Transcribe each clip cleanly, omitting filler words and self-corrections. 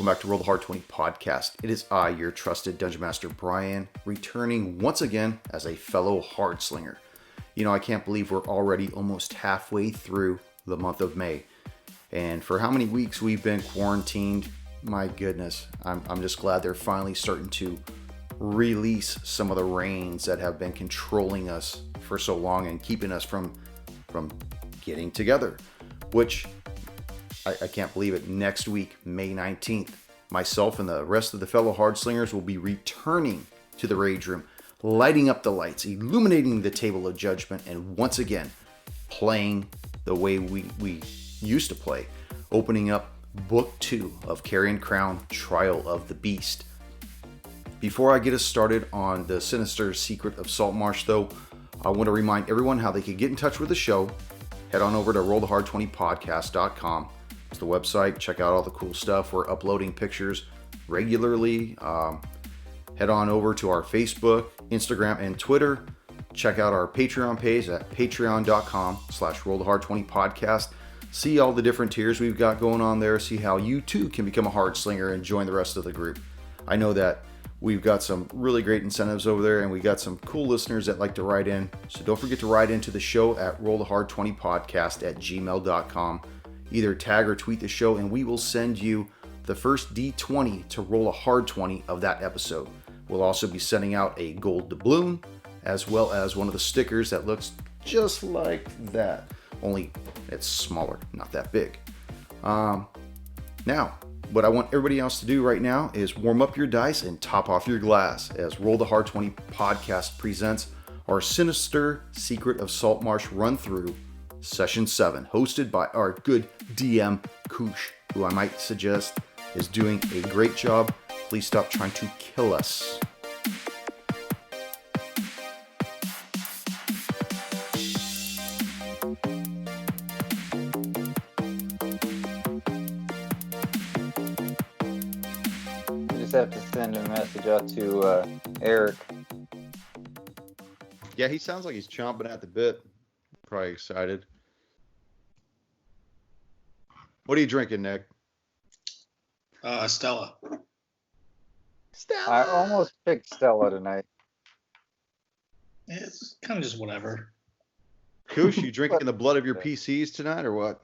welcome back to Roll the Hard 20 podcast. It is I, your trusted Dungeon Master Brian, returning once again as a fellow Hard Slinger. You know, I can't believe we're already almost halfway through the month of May. And for how many weeks we've been quarantined, my goodness, I'm just glad they're finally starting to release some of the reins that have been controlling us for so long and keeping us from getting together, which I can't believe it. Next week, May 19th, myself and the rest of the fellow Hard Slingers will be returning to the Rage Room, lighting up the lights, illuminating the Table of Judgment, and once again, playing the way we used to play, opening up Book 2 of Carrion Crown, Trial of the Beast. Before I get us started on the sinister secret of Saltmarsh, though, I want to remind everyone how they can get in touch with the show. Head on over to rollthehard20podcast.com. It's the website. Check out all the cool stuff. We're uploading pictures regularly. Head on over to our Facebook, Instagram, and Twitter. Check out our Patreon page at patreon.com/rollthehard20podcast. See all the different tiers we've got going on there. See how you too can become a Hard Slinger and join the rest of the group. I know that we've got some really great incentives over there, and we got some cool listeners that like to write in. So don't forget to write into the show at rollthehard20podcast@gmail.com. Either tag or tweet the show, and we will send you the first D20 to roll a hard 20 of that episode. We'll also be sending out a gold doubloon, as well as one of the stickers that looks just like that. Only it's smaller, not that big. Now, what I want everybody else to do right now is warm up your dice and top off your glass as Roll the Hard 20 podcast presents our Sinister Secret of Saltmarsh run through Session 7, hosted by our good DM, Koosh, who I might suggest is doing a great job. Please stop trying to kill us. I just have to send a message out to Eric. Yeah, he sounds like he's chomping at the bit. Probably excited. What are you drinking, Nick? Stella. Stella! I almost picked Stella tonight. It's kind of just whatever. Koosh, you drinking the blood of your PCs tonight or what?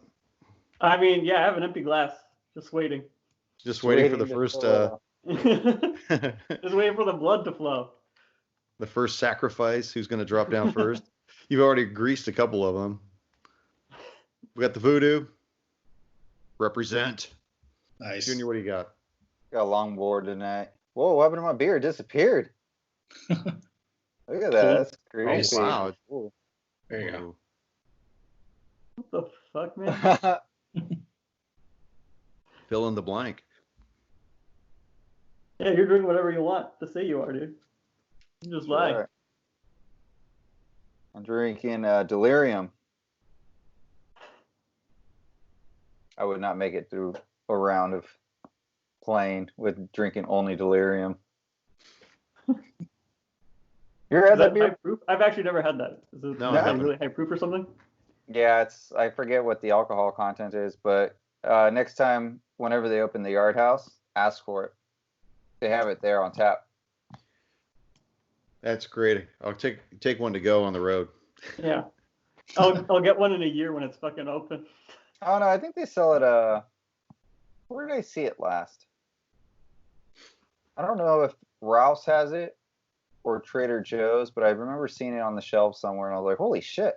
I mean, yeah, I have an empty glass. Just waiting. Just waiting for the first Just waiting for the blood to flow. the first sacrifice. Who's going to drop down first? You've already greased a couple of them. We got the voodoo. Represent. Nice. Junior, what do you got? Got a long board tonight. Whoa, what happened to my beer? It disappeared. Look at that. That's crazy. Nice. Oh, wow. Cool. There you go. What the fuck, man? Fill in the blank. Yeah, you're doing whatever you want to say you are, dude. You just lie. Sure. I'm drinking delirium. I would not make it through a round of playing with drinking only delirium. You ever Is had that that beer? high proof? I've actually never had that. Is it No, I like haven't. really high proof or something? Yeah, I forget what the alcohol content is, but next time, whenever they open the Yard House, ask for it. They have it there on tap. That's great. I'll take one to go on the road. Yeah. I'll get one in a year when it's fucking open. Oh no, I think they sell it. Where did I see it last? I don't know if Ralph's has it or Trader Joe's, but I remember seeing it on the shelf somewhere, and I was like, "Holy shit!"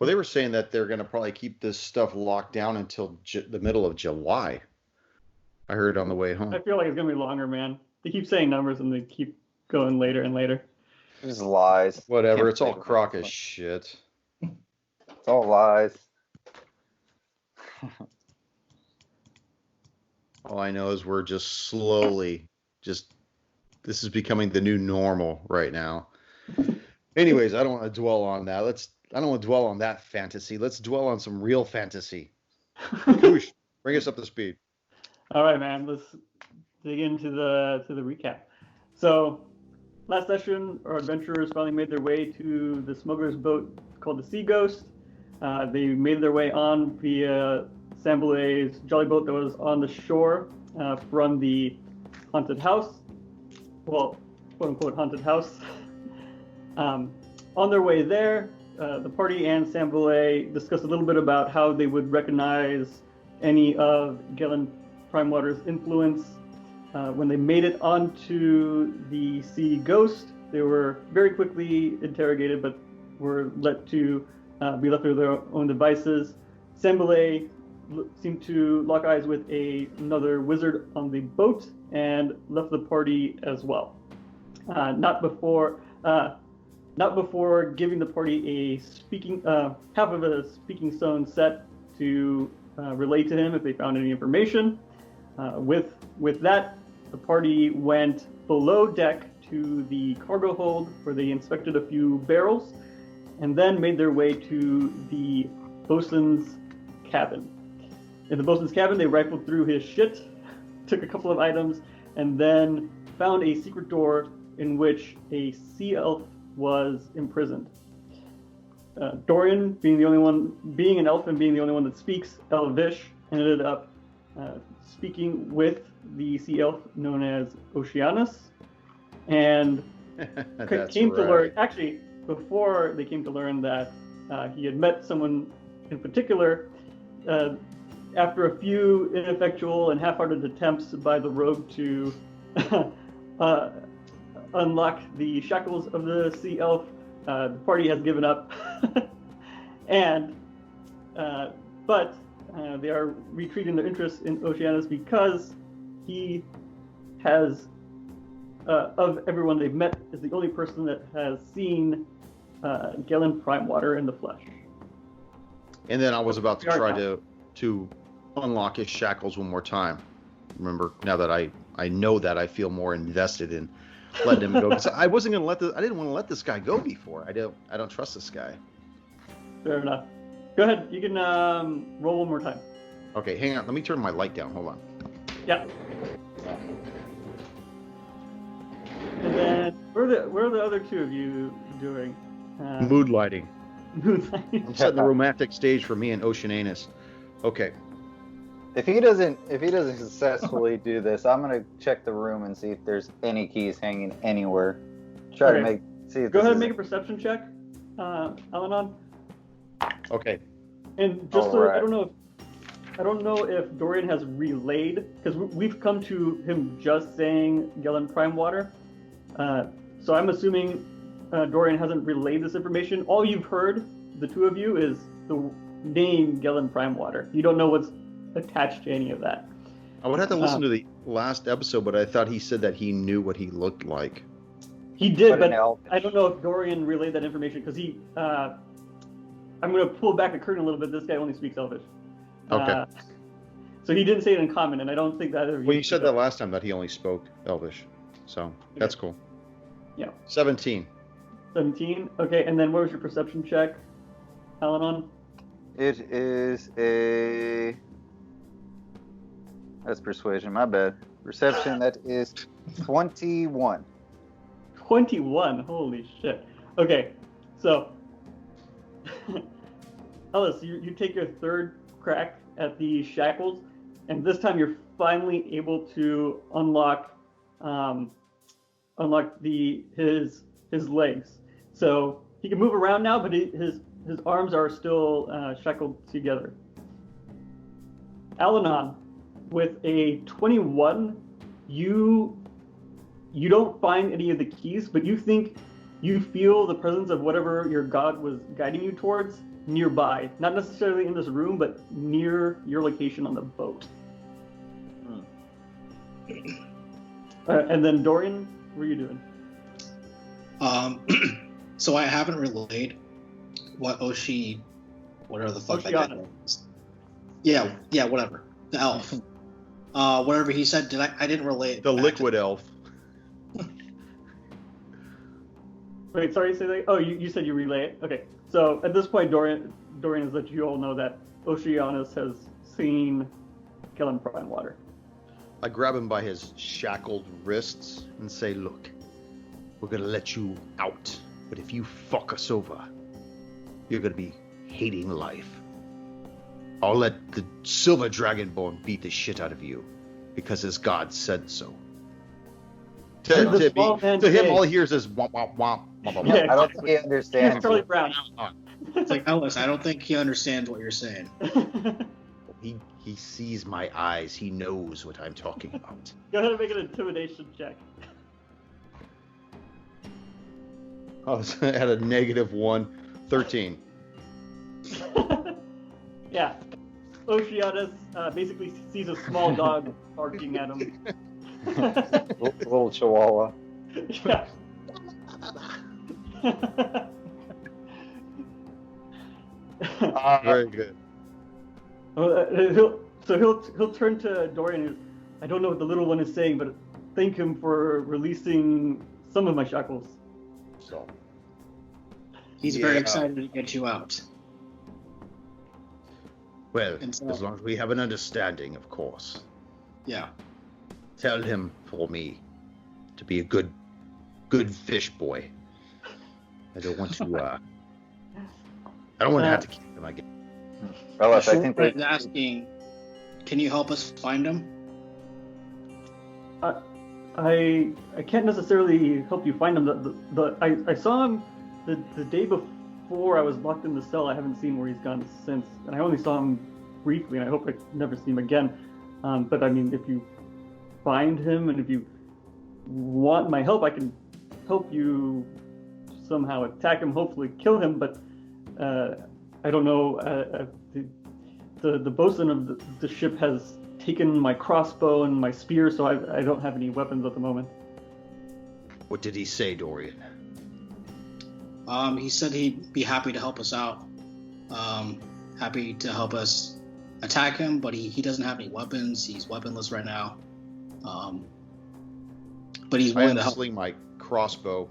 Well, they were saying that they're going to probably keep this stuff locked down until the middle of July. I heard on the way home. I feel like it's gonna be longer, man. They keep saying numbers and they keep going later and later. Just lies. Whatever. Can't It's all believe it. crock of shit. It's all lies. All I know is we're just slowly this is becoming the new normal right now. Anyways, I don't want to dwell on that. I don't want to dwell on that fantasy. Let's dwell on some real fantasy. Koosh, bring us up to speed. All right, man. Let's dig into the recap. So, last session, our adventurers finally made their way to the smuggler's boat called the Sea Ghost. They made their way on via Sambulay's jolly boat that was on the shore from the haunted house. Well, quote unquote haunted house. On their way there, the party and Sambolet discussed a little bit about how they would recognize any of Galen Primewater's influence. When they made it onto the Sea Ghost, they were very quickly interrogated, but were let to be left to their own devices. Sambolet seemed to lock eyes with another wizard on the boat and left the party as well. Not before giving the party a speaking half of a speaking stone set to relay to him if they found any information. With that, the party went below deck to the cargo hold where they inspected a few barrels and then made their way to the bosun's cabin. In the bosun's cabin, they rifled through his shit, took a couple of items, and then found a secret door in which a sea elf was imprisoned. Dorian, being an elf and being the only one that speaks Elvish, ended up speaking with the sea elf known as Oceanus, and came to learn, actually, before they came to learn that he had met someone in particular, after a few ineffectual and half-hearted attempts by the rogue to unlock the shackles of the sea elf, the party has given up, but they are retreating their interest in Oceanus because he has, of everyone they've met, is the only person that has seen Galen Primewater in the flesh. And then I was about to try to unlock his shackles one more time. Remember, now that I know that, I feel more invested in letting him go. Because I didn't want to let this guy go before. I don't trust this guy. Fair enough. Go ahead. You can roll one more time. Okay, hang on. Let me turn my light down. Hold on. Yeah. And then, where are the other two of you doing? Mood lighting. Mood lighting. I'm setting the romantic stage for me and Oceanus. Okay. If he doesn't successfully do this, I'm gonna check the room and see if there's any keys hanging anywhere. Try to see if. Go ahead and make a perception check, Alanon. Okay. And just so I don't know if Dorian has relayed, because we've come to him just saying Galen Primewater. So I'm assuming Dorian hasn't relayed this information. All you've heard, the two of you, is the name Galen Primewater. You don't know what's attached to any of that. I would have to listen to the last episode, but I thought he said that he knew what he looked like. He did, but I don't know if Dorian relayed that information because he. I'm going to pull back the curtain a little bit. This guy only speaks Elvish. Okay. So he didn't say it in common, and I don't think that. Well, you said that last time that he only spoke Elvish, so that's cool. Yeah. 17. 17. Okay, and then what was your perception check, Alanon? It is a. That's persuasion. My bad. Perception. That is 21. 21. Holy shit. Okay, so Ellis, you take your third crack at the shackles, and this time you're finally able to unlock his legs. So he can move around now, but his arms are still shackled together. Alanon, with a 21, you don't find any of the keys, but you think you feel the presence of whatever your god was guiding you towards nearby. Not necessarily in this room, but near your location on the boat. And then Dorian, what are you doing? So I haven't relayed what whatever the fuck that guy is. Yeah, whatever. The elf. Whatever he said, I didn't relay it. The liquid elf. Wait, sorry, say that. Oh, you said you relay it? Okay. So at this point, Dorian has let you all know that Oceanus has seen Galen Primewater. I grab him by his shackled wrists and say, look, we're going to let you out. But if you fuck us over, you're going to be hating life. I'll let the Silver Dragonborn beat the shit out of you. because his God said so. And the small man To him, say- all he hears is womp, womp, womp, womp, womp, Yeah, womp. I don't think he Here's understands. Charlie you. Brown. It's like, Ellis, I don't think he understands what you're saying. He sees my eyes. He knows what I'm talking about. Go ahead and make an intimidation check. I was at a -1, 13. Yeah. Oceanus basically sees a small dog barking at him. Little chihuahua. Yeah. Very good. He'll turn to Dorian. And, I don't know what the little one is saying, but thank him for releasing some of my shackles. So, He's very excited to get you out. well, And so- as long as we have an understanding, of course. Yeah. Tell him for me to be a good fish boy. I don't want to. I don't want to have to kill him again. Ellis, I think He's asking, can you help us find him? I can't necessarily help you find him. I saw him the day before I was locked in the cell. I haven't seen where he's gone since, and I only saw him briefly, and I hope I never see him again. But I mean, if you find him and if you want my help, I can help you somehow attack him, hopefully kill him. But I don't know. The bosun of the ship has taken my crossbow and my spear, so I don't have any weapons at the moment. What did he say, Dorian? He said he'd be happy to help us out. Happy to help us attack him, but he doesn't have any weapons. He's weaponless right now. But he's I willing to help. unsling my crossbow,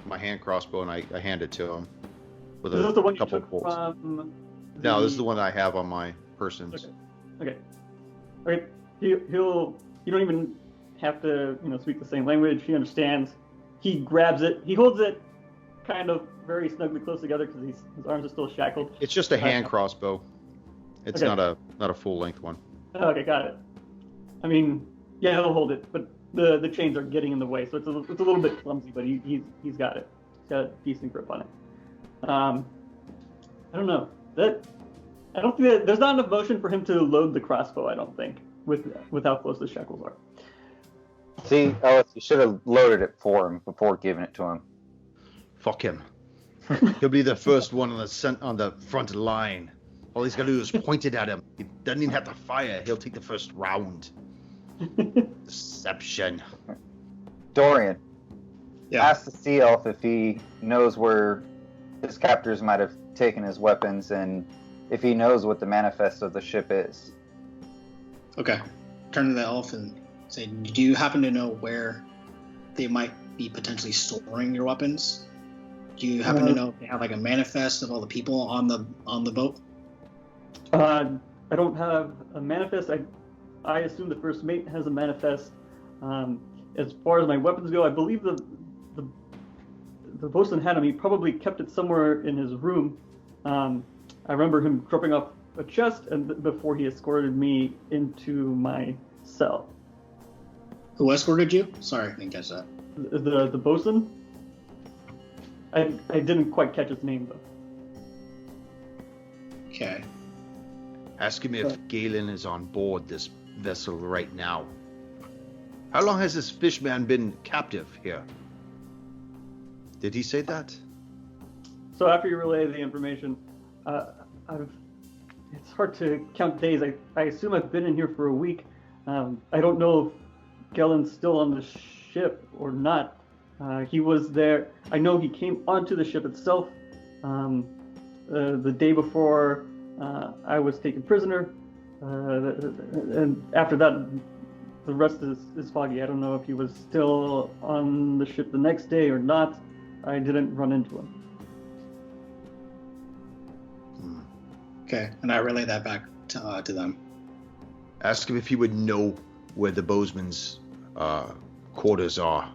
my hand crossbow, and I hand it to him with Is this the one a you couple took bolts. from? No, this is the one I have on my persons. Okay. Okay. He'll. You don't even have to, speak the same language. He understands. He grabs it. He holds it, kind of very snugly close together because his arms are still shackled. It's just a hand crossbow. It's Okay. not a full length one. Okay, got it. I mean, yeah, he'll hold it, but the chains are getting in the way, so it's a little bit clumsy, but he's got it. He's got a decent grip on it. I don't know. I don't think there's not enough motion for him to load the crossbow. I don't think with how close the shackles are. See, Ellis, you should have loaded it for him before giving it to him. Fuck him. He'll be the first one on the front line. All he's got to do is point it at him. He doesn't even have to fire. He'll take the first round. Deception. Dorian, Yeah. ask the sea elf if he knows where his captors might have taken his weapons and if he knows what the manifest of the ship is. Okay. Turn to the elf and say, do you happen to know where they might be potentially storing your weapons? Do you happen to know if they have like a manifest of all the people on the boat? I don't have a manifest. I assume the first mate has a manifest. As far as my weapons go, I believe the bosun had him. He probably kept it somewhere in his room. I remember him dropping off a chest and before he escorted me into my cell. Who escorted you? Sorry, I didn't catch that. The bosun? I didn't quite catch his name though. Okay. Ask him if Galen is on board this vessel right now. How long has this fishman been captive here? Did he say that? So after you relay the information, it's hard to count days. I assume I've been in here for a week. I don't know if Galen's still on the ship or not. He was there. I know he came onto the ship itself the day before I was taken prisoner. And after that, the rest is foggy. I don't know if he was still on the ship the next day or not. I didn't run into him. Okay, and I relay that back to them. Ask him if he would know where the bosun's quarters are.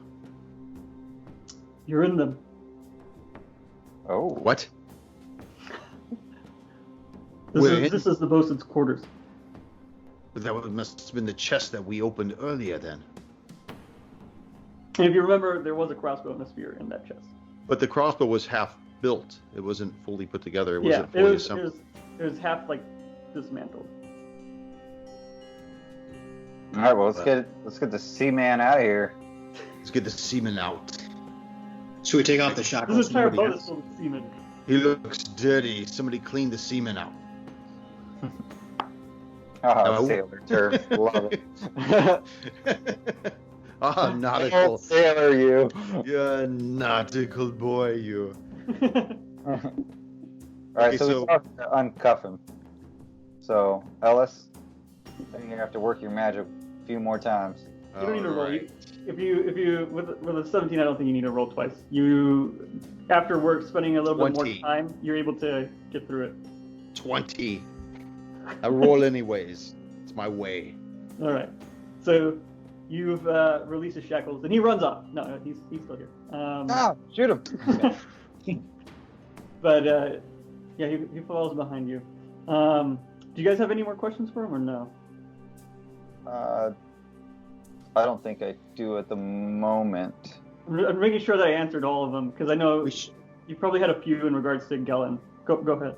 You're in them. Oh. What? We're in- This is the bosun's quarters. But must have been the chest that we opened earlier then. And if you remember, there was a crossbow and a spear in that chest. But the crossbow was half built. It wasn't fully put together. It Yeah, wasn't fully assembled. it was half like dismantled. All right, well, let's get the Seaman out of here. Let's get the seaman out. Should we take off the shackles? This entire Nobody boat is has- full of semen. He looks dirty. Somebody clean the seaman out. Oh, sailor turf. Love it. Ah, nautical. Oh, sailor, you. You're a nautical boy, you. All right, Okay, so so- we have to uncuff him. So, Ellis, I think you're gonna have to work your magic a few more times. You don't need to roll. Alright. If you with a 17, I don't think you need to roll twice. You, after work, spending a little bit 20. more time, you're able to get through it. 20. I roll anyways. It's my way. All right. So you've released his shackles, and he runs off. No, he's still here. Shoot him. But yeah, he follows behind you. Do you guys have any more questions for him, or no? I don't think I do at the moment. I'm making sure that I answered all of them because I know you probably had a few in regards to Gellin. Go ahead.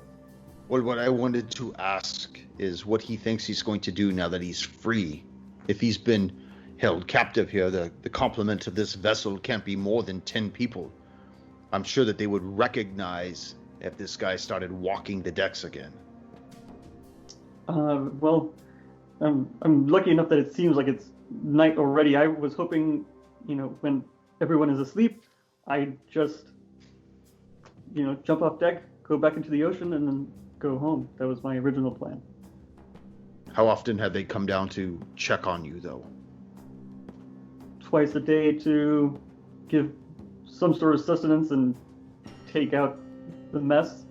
Well, what I wanted to ask is what he thinks he's going to do now that he's free. If he's been held captive here, the complement of this vessel can't be more than 10 people. I'm sure that they would recognize if this guy started walking the decks again. Well, I'm lucky enough that it seems like it's night already. I was hoping, when everyone is asleep, I just, jump off deck, go back into the ocean, and then go home. That was my original plan. How often have they come down to check on you, though? Twice a day to give some sort of sustenance and take out the mess.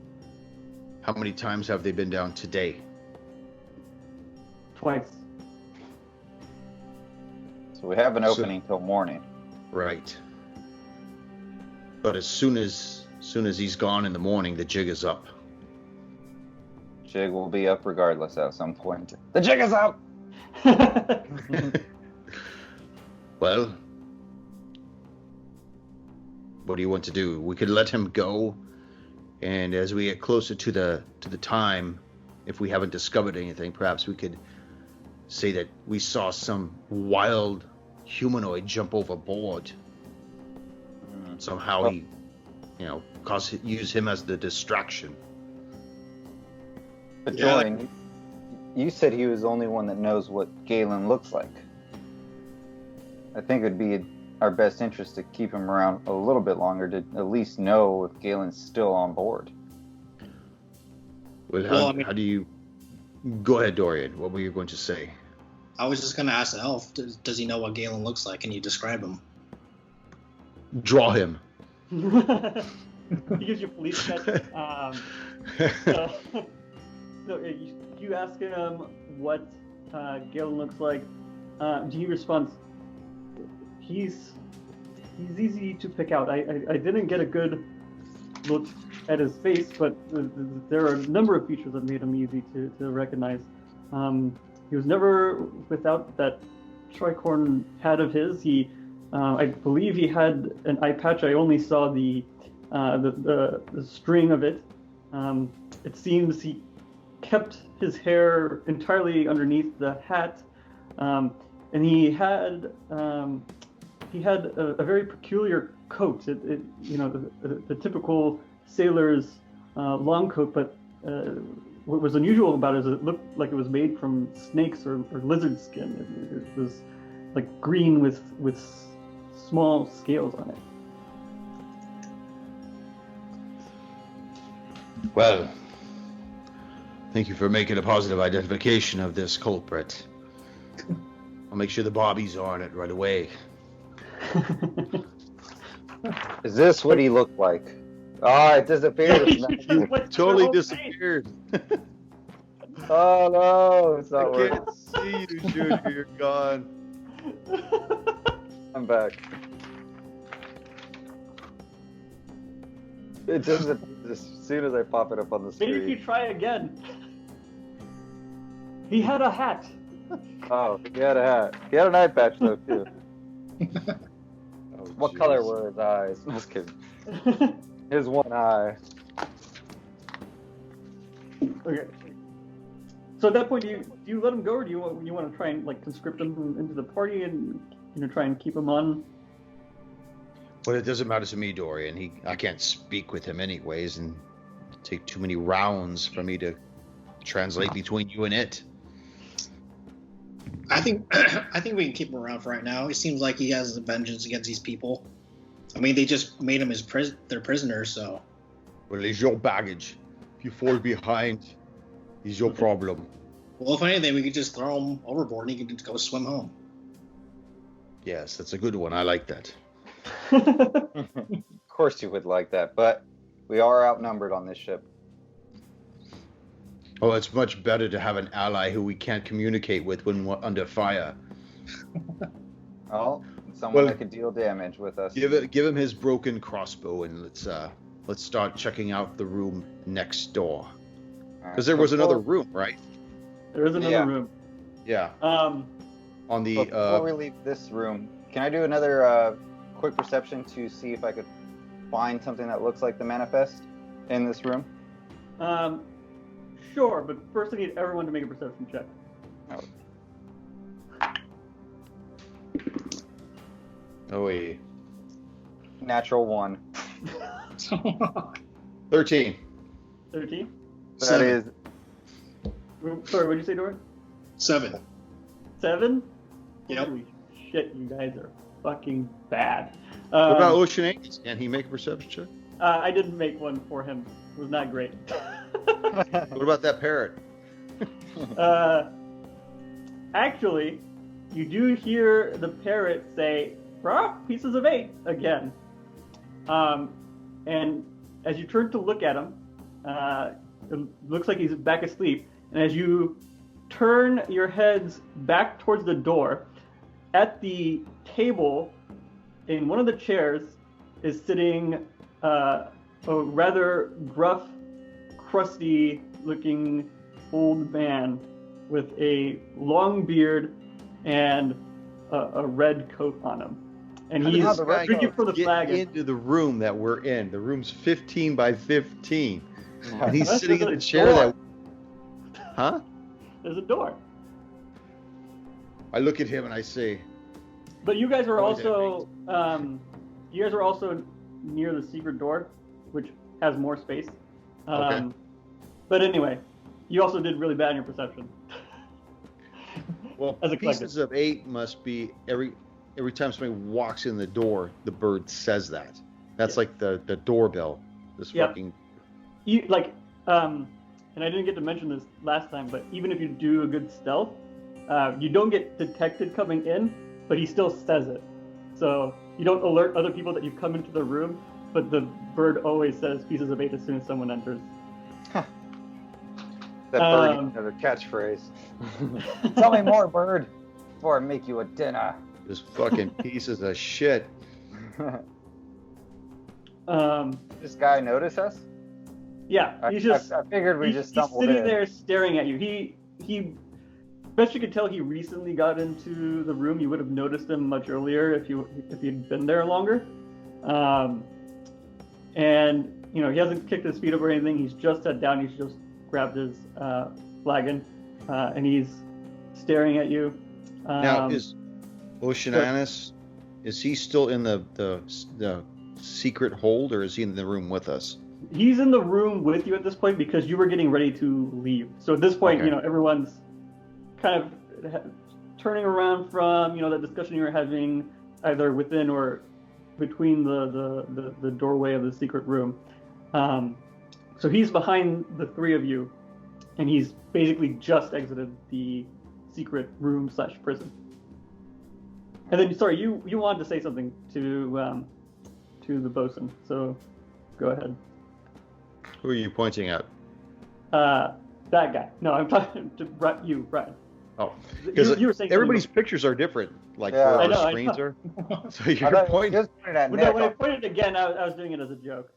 How many times have they been down today? Twice. So we have an opening till morning. Right. But as soon as he's gone in the morning, the jig is up. Jig will be up regardless at some point. The jig is up! Well, what do you want to do? We could let him go, and as we get closer to the time, if we haven't discovered anything, perhaps we could say that we saw some wild humanoid jump overboard. Somehow he, use him as the distraction. But Yeah. Dorian, you said he was the only one that knows what Galen looks like. I think it would be our best interest to keep him around a little bit longer to at least know if Galen's still on board. Well, how do you... Go ahead, Dorian. What were you going to say? I was just gonna ask the elf. Does he know what Galen looks like? Can you describe him? Draw him. He gives you police sketch. So you ask him what Galen looks like. He responds, he's easy to pick out. I didn't get a good look at his face, but there are a number of features that made him easy to recognize. He was never without that tricorn hat of his. I believe he had an eye patch. I only saw the string of it. It seems he kept his hair entirely underneath the hat, and he had a very peculiar coat. The typical sailor's long coat, but what was unusual about it is it looked like it was made from snakes or lizard skin. It was like green with small scales on it. Well, thank you for making a positive identification of this culprit. I'll make sure the bobbies are on it right away. Is this what he looked like? Oh, it disappeared. Totally disappeared. Oh no, it's I not working. can't see you, Junior. You're gone. I'm back. It doesn't as soon as I pop it up on the Maybe if you screen. try again. He had a hat. Oh, he had a hat. He had an eye patch though too. Oh, What jeez. color were his eyes? Just kidding. His one eye. Okay. So at that point, do you let him go, or do you want to try and like conscript him into the party and try and keep him on? Well, it doesn't matter to me, Dorian. I can't speak with him anyways, and take too many rounds for me to translate between you and it. I think we can keep him around for right now. It seems like he has a vengeance against these people. I mean, they just made him their prisoner, so. Well, it's your baggage. If you fall behind, it's your problem. Well, if anything, we could just throw him overboard and he could go swim home. Yes, that's a good one. I like that. Of course you would like that, but we are outnumbered on this ship. Oh, it's much better to have an ally who we can't communicate with when we're under fire. Oh, someone Well, that could deal damage with us. Give him his broken crossbow, and let's start checking out the room next door. Because there was another room, right? There is another room. Yeah. Um, On the Before we leave this room, can I do another quick perception to see if I could find something that looks like the manifest in this room? Sure, but first I need everyone to make a perception check. Oh wait. Natural 1. 13. 13? That is Sorry, what did you say, Dora? 7. 7? Yep. Holy shit, you guys are fucking bad. What about Oceanus? Can he make a perception check? I didn't make one for him. It was not great. What about that parrot? Actually, you do hear the parrot say, "Rock, pieces of 8," again. And as you turn to look at him, it looks like he's back asleep. And as you turn your heads back towards the door, at the table, in one of the chairs, is sitting a rather gruff, crusty-looking old man with a long beard and a red coat on him. And he's drinking from the flagon. Into the room that we're in. The room's 15 by 15. And he's That's sitting in a a chair door. that... Huh? There's a door. I look at him and I say... But you guys are What does that also near the secret door, which has more space. Okay. But anyway, you also did really bad in your perception. Well, As expected. pieces of 8 must be every time somebody walks in the door, the bird says that. That's like the doorbell. This Yep. fucking... And I didn't get to mention this last time, but even if you do a good stealth, you don't get detected coming in, but he still says it. So you don't alert other people that you've come into the room, but the bird always says pieces of 8 as soon as someone enters. that bird another catchphrase. Tell me more, bird, before I make you a dinner. Just fucking pieces of shit. This guy notice us? Yeah, he's just. I figured we just stumbled He's sitting in. there staring at you. He, best you could tell, he recently got into the room. You would have noticed him much earlier if you'd been there longer. And he hasn't kicked his feet up or anything. He's just sat down. He's just grabbed his flagon, and he's staring at you. Now, is Oceanus, is he still in the secret hold, or is he in the room with us? He's in the room with you at this point because you were getting ready to leave. So at this point, Okay. Everyone's kind of turning around from, that discussion you were having either within or between the doorway of the secret room. So he's behind the three of you, and he's basically just exited the secret room / prison. And then, sorry, you wanted to say something to the bosun, so go ahead. Who are you pointing at? That guy. No, I'm talking to you, Brian. Oh, because You were saying everybody's pictures are different, like Yeah. where I our know, I screens know. are. So I you're thought he pointing. just pointed at When I Nick. pointed again, I was doing it as a joke.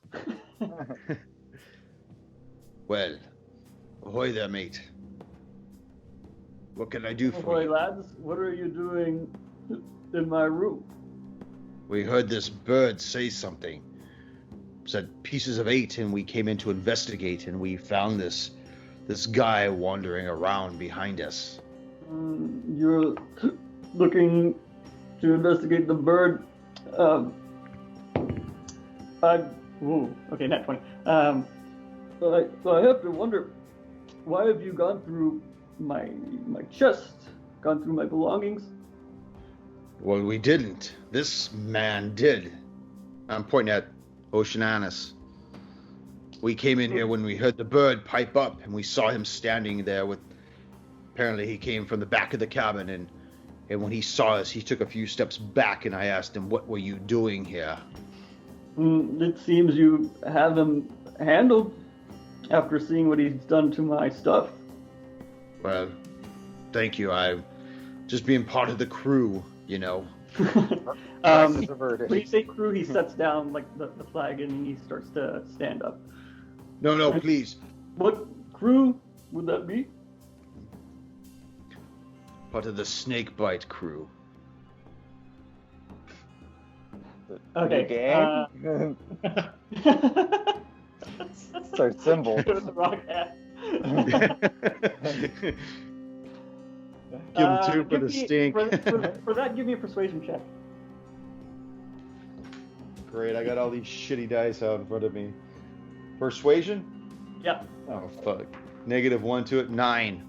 Well, ahoy there, mate. What can I do Oh for boy, you? lads, what are you doing in my room? We heard this bird say something. Said pieces of 8, and we came in to investigate, and we found this guy wandering around behind us. You're looking to investigate the bird. Okay, net 20. So I have to wonder, why have you gone through my chest, gone through my belongings? Well, we didn't. This man did. I'm pointing at Oceanus. We came in here when we heard the bird pipe up, and we saw him standing there with... Apparently he came from the back of the cabin, and when he saw us, he took a few steps back, and I asked him, what were you doing here? It seems you have him handled after seeing what he's done to my stuff. Well, thank you. I'm just being part of the crew, you know. Crisis averted. When you say crew, he sets down like the flag and he starts to stand up. No, please. What crew would that be? Part of the snakebite crew. Okay. Gang? That's our symbol. With the rock hat. Give him 2 for the stink. For that, give me a persuasion check. Great, I got all these shitty dice out in front of me. Persuasion? Yeah. Oh, fuck. -1 to it, 9.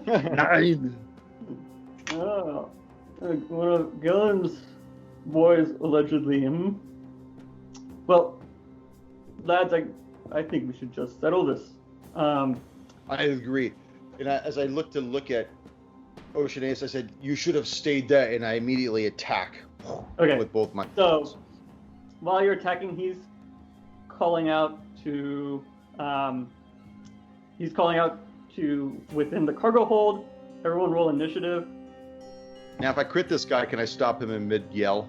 9! Oh, one of Gillen's boys allegedly. Well, lads, I think we should just settle this. I agree. And as I look at Oceanus, I said, you should have stayed there, and I immediately attack with both my... So, while you're attacking, he's calling out to within the cargo hold. Everyone roll initiative. Now, if I crit this guy, can I stop him in mid-yell?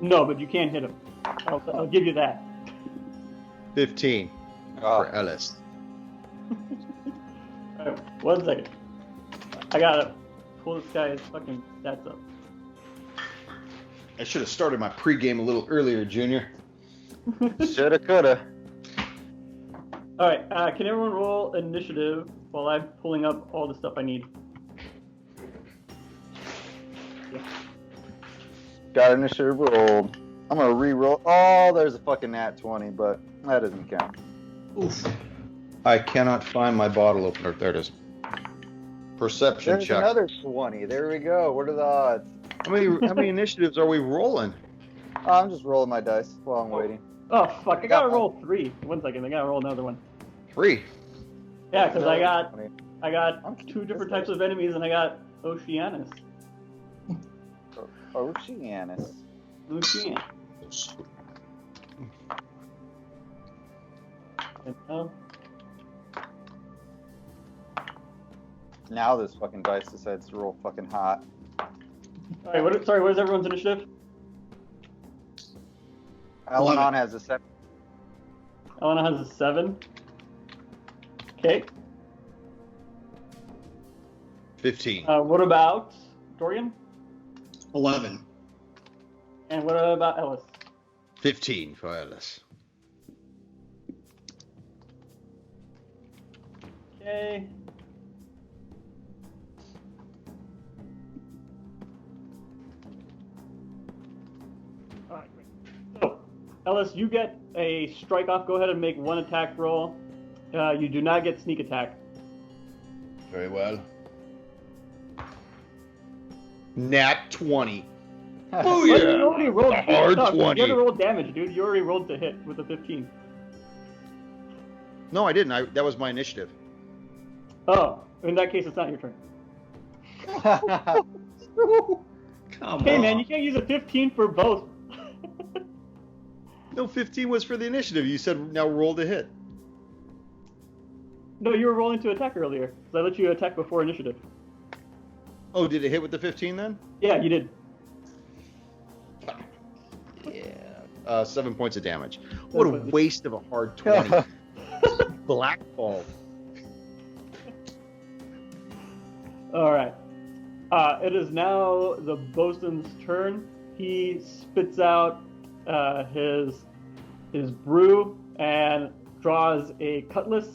No, but you can't hit him. I'll give you that. 15 for Ellis. Alright, 1 second. I gotta pull this guy's fucking stats up. I should have started my pregame a little earlier, Junior. Shoulda, coulda. Alright, can everyone roll initiative while I'm pulling up all the stuff I need? Yeah. Got initiative rolled. I'm gonna re-roll. Oh, there's a fucking nat 20, but that doesn't count. Oof. I cannot find my bottle opener. There it is. Perception There's check. another 20. There we go. What are the odds? How many initiatives are we rolling? Oh, I'm just rolling my dice while I'm waiting. Oh fuck, I gotta roll 3. 1 second, I gotta roll another one. 3. Yeah, because I got 20. 2 different types of enemies and I got Oceanus. Oceanus. Oceanus. Now this fucking dice decides to roll fucking hot. Alright, what is everyone's initiative? Alanon has a 7. Elena has a 7. Okay. 15. What about Dorian? 11. And what about Ellis? 15 for Ellis. Okay. Alright, great. So, Ellis, you get a strike off. Go ahead and make 1 attack roll. You do not get sneak attack. Very well. Nat 20. Oh You yeah! already rolled A hard no, 20. You had to roll damage, dude. You already rolled to hit with a 15. No, I didn't. That was my initiative. Oh, in that case, it's not your turn. Come Hey, on. man, you can't use a 15 for both. No, 15 was for the initiative. You said now roll to hit. No, you were rolling to attack earlier, because I let you attack before initiative. Oh, did it hit with the 15 then? Yeah, you did. Yeah. 7 points of damage. What a waste of a hard 20. Blackball. All right. It is now the bosun's turn. He spits out his brew and draws a cutlass.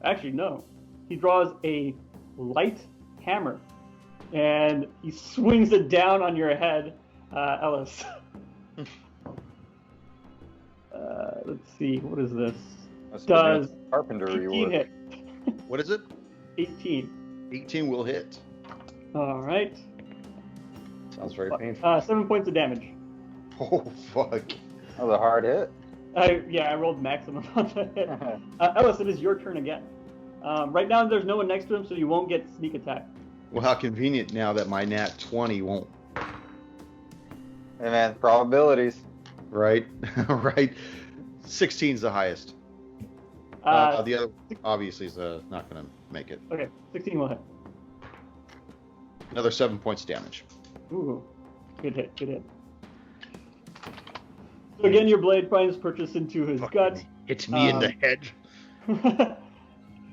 Actually, no. He draws a light hammer, and he swings it down on your head, Ellis. Let's see. What is this? Does carpentry 18 work. hit? What is it? 18. 18 will hit. All right. Sounds very painful. 7 points of damage. Oh, fuck. That was a hard hit. I rolled maximum on that hit. Ellis, it is your turn again. Right now, there's no one next to him, so you won't get sneak attack. Well, how convenient now that my nat 20 won't. Hey man, probabilities. Right? Right? 16's the highest. The other obviously is not going to make it. Okay, 16 will hit. Another 7 points damage. Ooh, good hit, good hit. So again, your blade finds purchase into his gut. Hits me in the head.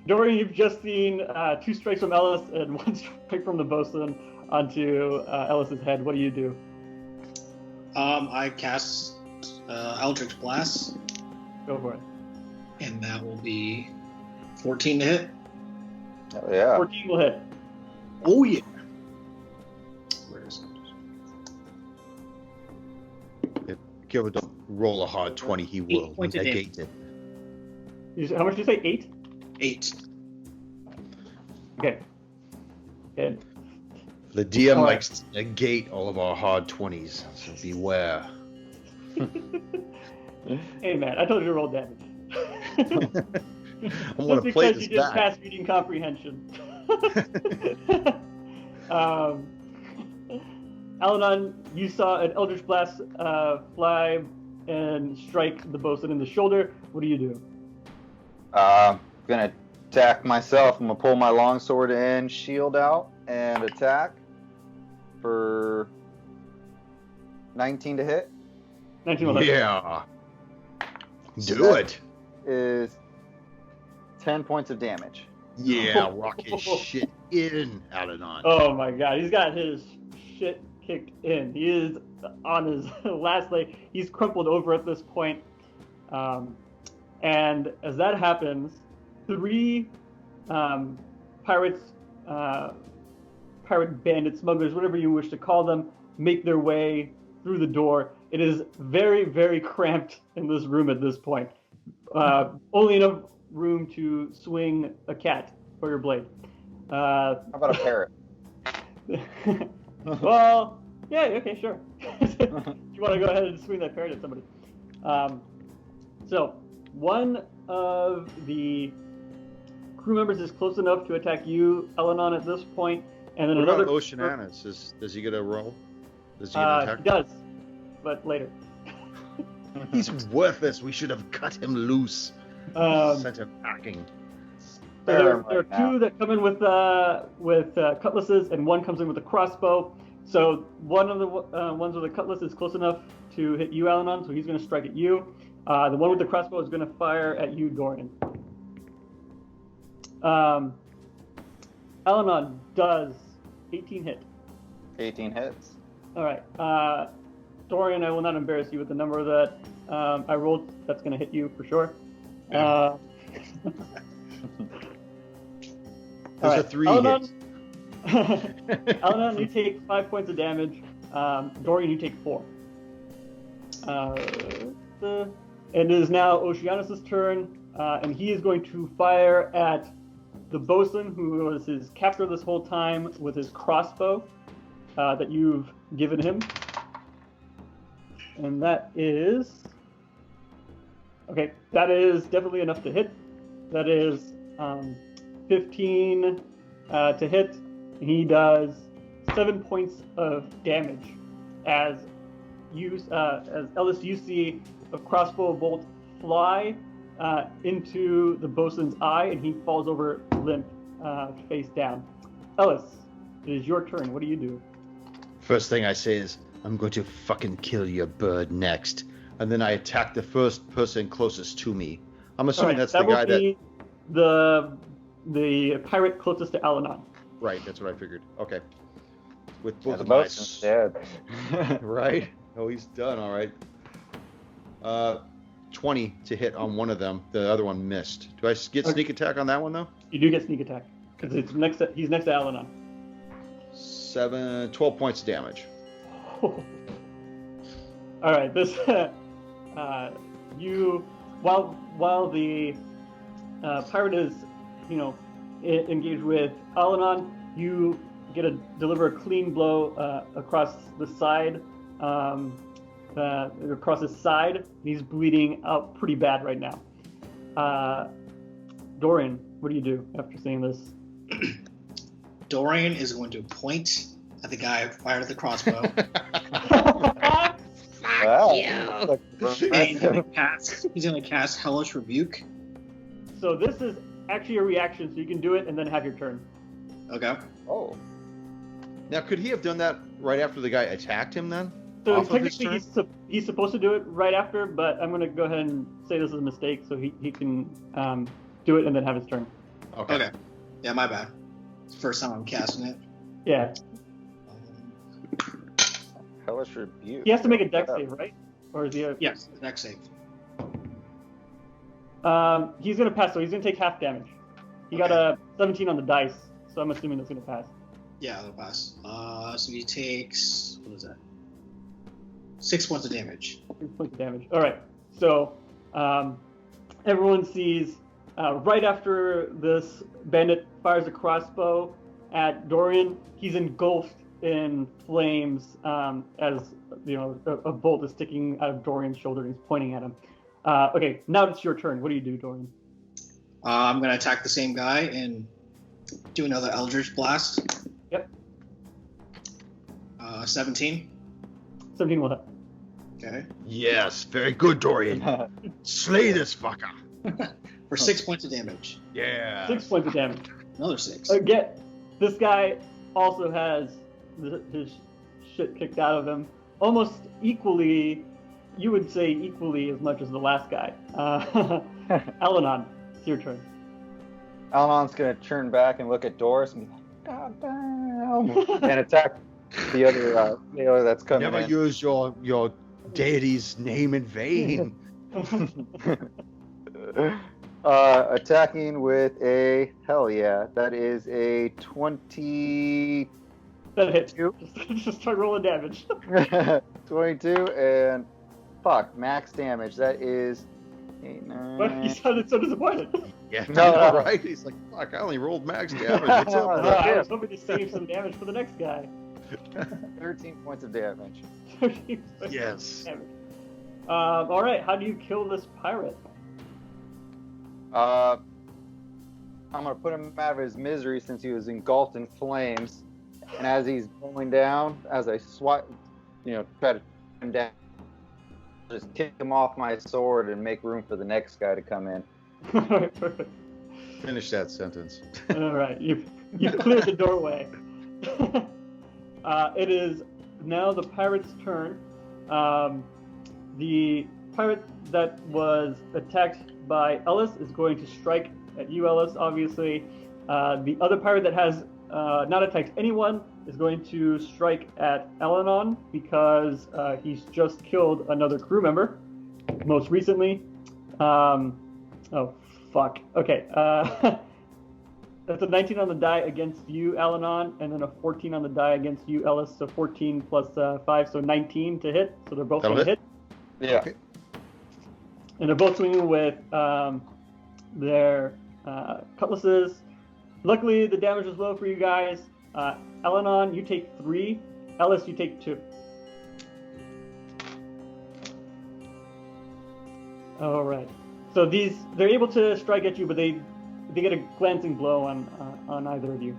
Dorian, you've just seen 2 strikes from Ellis and 1 strike from the bosun onto Ellis's head. What do you do? I cast Eldritch Blast, Go for it. and that will be 14 to hit. Oh, yeah. 14 will hit. Oh yeah. Where is it? If Gilbert don't roll a hard 20, he will. points of Negate it. How much did you say? 8? 8. Okay. Good. The DM All right. likes to negate all of our hard 20s, so beware. Hey man, I told you to roll damage. I want to play because this you didn't back. pass reading comprehension. Alanon, you saw an Eldritch Blast fly and strike the bosun in the shoulder. What do you do? Gonna attack myself. I'm gonna pull my longsword in, shield out, and attack for 19 to hit. 19 will hit. Yeah. So Do that it. Is 10 points of damage. Yeah, rock his shit in, Alanon. Oh my god, he's got his shit kicked in. He is on his last leg. He's crumpled over at this point. And as that happens, 3 pirates, pirate bandits, smugglers, whatever you wish to call them, make their way through the door. It is very, very cramped in this room at this point. Only enough room to swing a cat for your blade. How about a parrot? Well, yeah, okay, sure. You want to go ahead and swing that parrot at somebody. So, one of the crew members is close enough to attack you, Elenon, at this point, and then What another. about Oceanus? Does he get a roll? Does he get an He attack? does, but later. He's worthless. We should have cut him loose. Sent him packing. There are 2 that come in with cutlasses, and 1 comes in with a crossbow. So one of the ones with the cutlass is close enough to hit you, Alanon, so he's going to strike at you. The one with the crossbow is going to fire at you, Dorian. Alanon does 18 hit. 18 hits. All right. Dorian, I will not embarrass you with the number that I rolled. That's going to hit you for sure. There's a 3 hit. Alanon, you take 5 points of damage. Dorian, you take 4. And it is now Oceanus' turn, and he is going to fire at the bosun, who was his captor this whole time, with his crossbow that you've given him. And that is... Okay, that is definitely enough to hit. That is 15 to hit. He does 7 points of damage as Ellis, you see a crossbow bolt fly into the bosun's eye, and he falls over limp, face down. Ellis, it is your turn. What do you do? First thing I say is, I'm going to fucking kill your bird next. And then I attack the first person closest to me. I'm assuming that's the guy that... the pirate closest to Alanon. Right, that's what I figured. Okay. With both The of my... Bosun's dead. Right? Oh, he's done, all right. 20 to hit on one of them. The other one missed. Do I get sneak attack on that one, though? You do get sneak attack, because he's next to Alanon. 12 points of damage. All right, this you while the pirate is engaged with Alanon, you deliver a clean blow across the side, across his side. He's bleeding out pretty bad right now. Dorian, what do you do after seeing this? Dorian is going to point at the guy who fired at the crossbow. Wow. He's gonna cast Hellish Rebuke. So this is actually a reaction, so you can do it and then have your turn. Okay. Oh. Now, could he have done that right after the guy attacked him then? So Off of his technically turn? he's supposed to do it right after, but I'm going to go ahead and say this is a mistake, so he can do it and then have his turn. Okay. Yeah, my bad. It's the first time I'm casting it. Yeah. Hellish Rebuke. He has to make a dex save, right? Or is he Yes, the next save. He's going to pass, so he's going to take half damage. He got a 17 on the dice, so I'm assuming that's going to pass. Yeah, it'll pass. So he takes, what is that? 6 points of damage. 6 points of damage. All right. So everyone sees right after this bandit fires a crossbow at Dorian, he's engulfed in flames as a bolt is sticking out of Dorian's shoulder and he's pointing at him. Okay, now it's your turn. What do you do, Dorian? I'm going to attack the same guy and do another Eldritch Blast. Yep. 17. 17 will hit. Okay. Yes, very good, Dorian. Slay this fucker. For 6 points of damage. Yeah. 6 points of damage. Another 6. Again, this guy also has his shit kicked out of him. Almost equally, you would say equally as much as the last guy. Alanon, it's your turn. Alanon's gonna turn back and look at Doris and be like, "God damn!" and attack the other sailor that's coming Never in. use your deity's name in vain. Attacking with a hell yeah, that is a 20. That hits you. Just start rolling damage. 22 and fuck max damage. That is 8, 9. But you sounded so disappointed. Yeah, No, I know, no. right? He's like, fuck, I only rolled max damage. What's up with that? I was hoping to save some damage for the next guy. 13 points of damage. 13 points Yes. of damage. All right, how do you kill this pirate? I'm gonna put him out of his misery since he was engulfed in flames. And as he's going down, as I try to put him down, just kick him off my sword and make room for the next guy to come in. All right, perfect. Finish that sentence. All right, you've cleared the doorway. It is now the pirate's turn. The pirate that was attacked by Ellis is going to strike at you, Ellis, obviously. The other pirate that has not attacked anyone is going to strike at Alanon because he's just killed another crew member, most recently. Oh, fuck. Okay. That's a 19 on the die against you, Alanon, and then a 14 on the die against you, Ellis. So 14 plus 5, so 19 to hit. So they're both going to hit. Yeah. Okay. And they're both swinging with their cutlasses. Luckily, the damage is low for you guys. Alanon, you take 3. Ellis, you take 2. All right. So they're able to strike at you, but they get a glancing blow on either of you.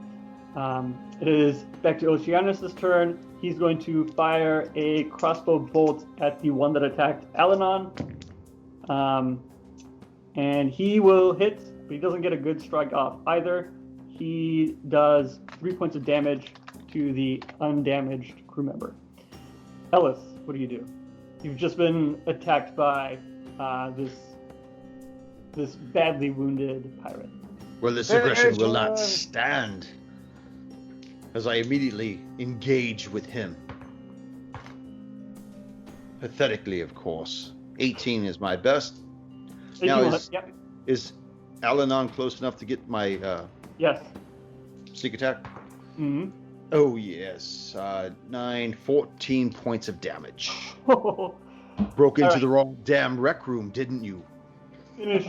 It is back to Oceanus' turn. He's going to fire a crossbow bolt at the one that attacked Alanon. And he will hit, but he doesn't get a good strike off either. He does 3 points of damage to the undamaged crew member. Ellis, what do you do? You've just been attacked by this badly wounded pirate. Well, this aggression will not stand. as I immediately engage with him. Pathetically, of course. 18 is my best. Now, is Alanon close enough to get my yes. sneak attack? Mm-hmm. Oh, yes. 9, 14 points of damage. Broke into the wrong damn rec room, didn't you? Finish.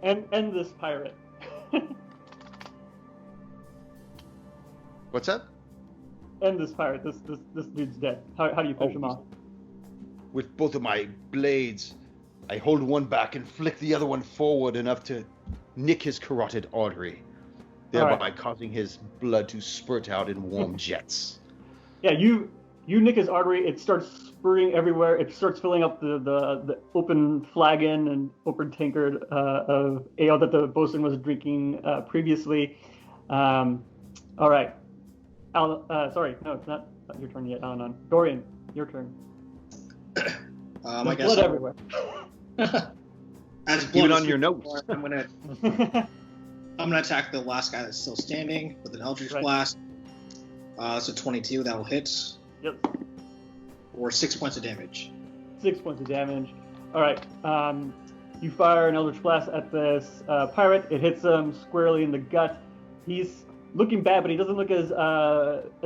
End this pirate. What's that? End this pirate. This dude's dead. How do you finish him off? With both of my blades, I hold one back and flick the other one forward enough to nick his carotid artery, thereby causing his blood to spurt out in warm jets. Yeah, you nick his artery. It starts spurting everywhere. It starts filling up the open flagon and open tankard of ale that the bosun was drinking previously. All right. Sorry, no, it's not your turn yet, Alanon. Dorian, your turn. I guess blood everywhere. As blood on your nose. I'm gonna attack the last guy that's still standing with an Eldritch Blast. That's a 22. That will hit. Yep. Or 6 points of damage. 6 points of damage. All right. You fire an Eldritch Blast at this pirate. It hits him squarely in the gut. He's looking bad, but he doesn't look as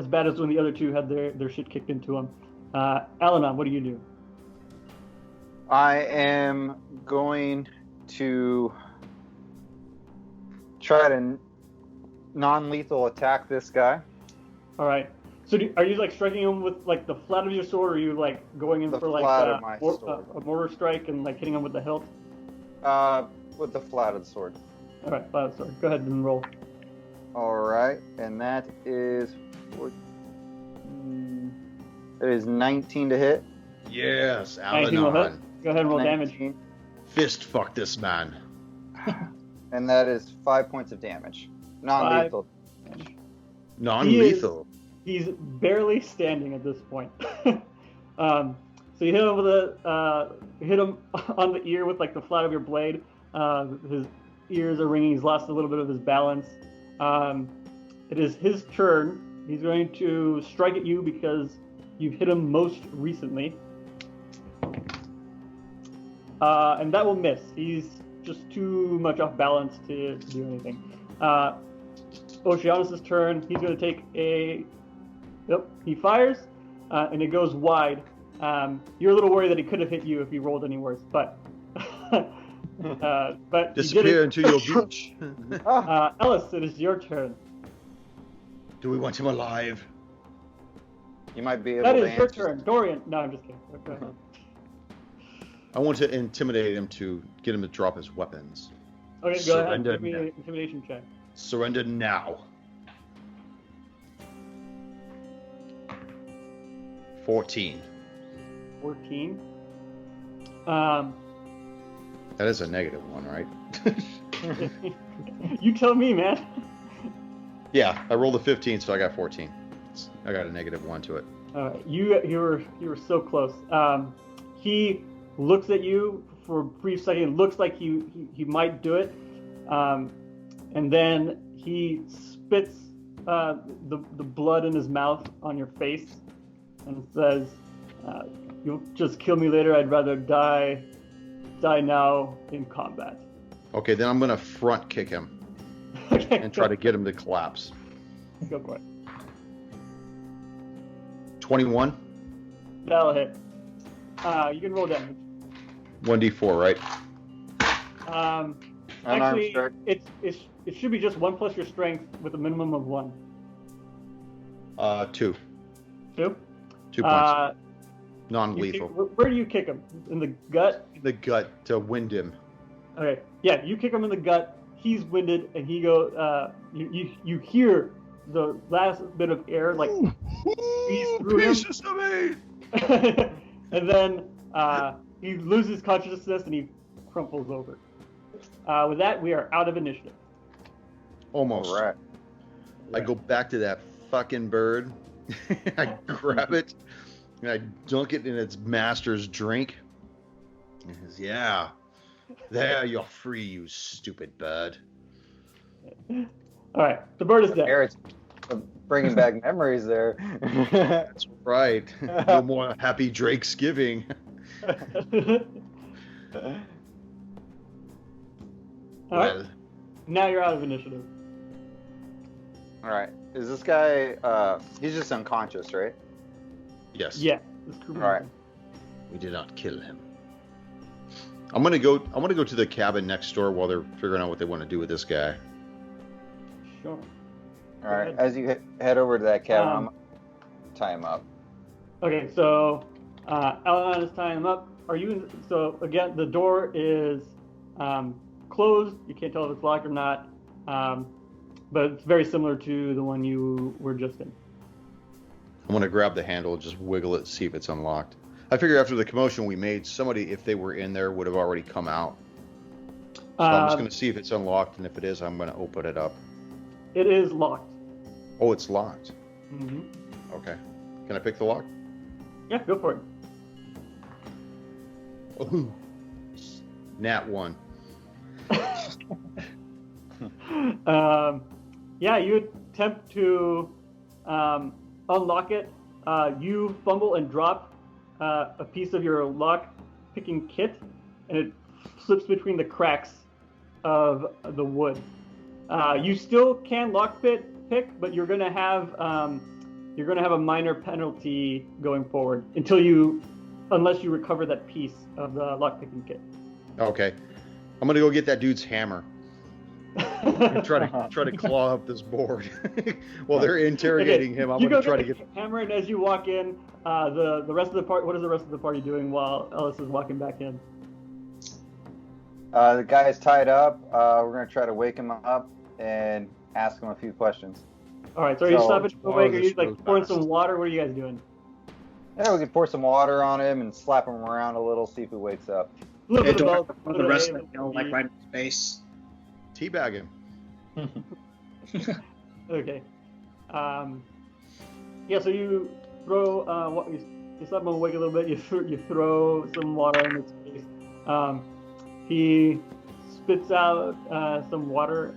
bad as when the other two had their shit kicked into him. Alanon, what do you do? I am going to try to non-lethal attack this guy. All right. So are you like striking him with like the flat of your sword, or are you like going in for like a mortar strike and like hitting him with the hilt? With the flat of the sword. All right, flat of the sword. Go ahead and roll. All right, and that is it is 19 to hit. Yes, 19 will hit. Go ahead and roll 19. damage. Fist fuck this man. And that is 5 points of damage. Non-lethal. Non-lethal. He's barely standing at this point. So you hit him hit him on the ear with like the flat of your blade. His ears are ringing. He's lost a little bit of his balance. It is his turn. He's going to strike at you because you've hit him most recently. And that will miss. He's just too much off balance to do anything. Oceanus' turn. He's going to take a... Yep, he fires, and it goes wide. You're a little worried that he could have hit you if he rolled any worse, but... but disappear into your beach. Ellis, it is your turn. Do we want him alive? You might be able to answer. That is your turn. Dorian. No, I'm just kidding. Go ahead. I want to intimidate him to get him to drop his weapons. Okay, go ahead. Give me an intimidation check. Surrender now. 14. 14. That is a negative one, right? You tell me, man. Yeah, I rolled a 15, so I got 14. I got a negative one to it. You were so close. He looks at you for a brief second. It looks like he might do it, and then he spits the blood in his mouth on your face and says, "You'll just kill me later. I'd rather die now in combat." Okay, then I'm gonna front kick him and try to get him to collapse. Go for it. 21. That'll hit. You can roll damage. 1d4, right? Actually, it should be just 1 plus your strength with a minimum of 1. 2. 2? 2 points. Non-lethal. Where do you kick him? In the gut? In the gut to wind him. Okay. Yeah, you kick him in the gut. He's winded, and he goes. You hear the last bit of air like squeeze through him. And then he loses consciousness and he crumples over. With that, we are out of initiative. Almost. All right. I go back to that fucking bird. I grab it and I dunk it in its master's drink. And he says, "Yeah, there you're free, you stupid bird." All right, the bird is dead. Bringing back memories there. That's right. No more happy Drake's giving. All right. Now you're out of initiative. All right. Is this guy? He's just unconscious, right? Yes. Yeah. All right. We did not kill him. I'm gonna go to the cabin next door while they're figuring out what they want to do with this guy. Sure. All right. As you head over to that cabin, I'm gonna tie him up. Okay, so Alan is tying him up. Are you? So again, the door is closed. You can't tell if it's locked or not, but it's very similar to the one you were just in. I'm gonna grab the handle and just wiggle it, see if it's unlocked. I figure after the commotion we made, somebody, if they were in there, would have already come out. So I'm just gonna see if it's unlocked, and if it is, I'm gonna open it up. It is locked. Oh, it's locked. Mm-hmm. Okay. Can I pick the lock? Yeah, go for it. Oh, Nat 1. Yeah, you attempt to unlock it. You fumble and drop a piece of your lock-picking kit, and it slips between the cracks of the wood. You still can pick, but you're gonna have a minor penalty going forward unless you recover that piece of the lock-picking kit. Okay. I'm gonna go get that dude's hammer. And try to claw up this board while they're interrogating him. I'm gonna try to get the hammer, and as you walk in, the rest of the party. What is the rest of the party doing while Ellis is walking back in? The guy's tied up. We're gonna try to wake him up and ask him a few questions. All right. So are you stopping him awake? Are you like pouring some water? What are you guys doing? Yeah, we can pour some water on him and slap him around a little, see if he wakes up. A little bit do of the rest of it, like right in his face. teabag him. Okay. Yeah. So you throw. You slap him awake a little bit. You throw some water in his face. He spits out some water.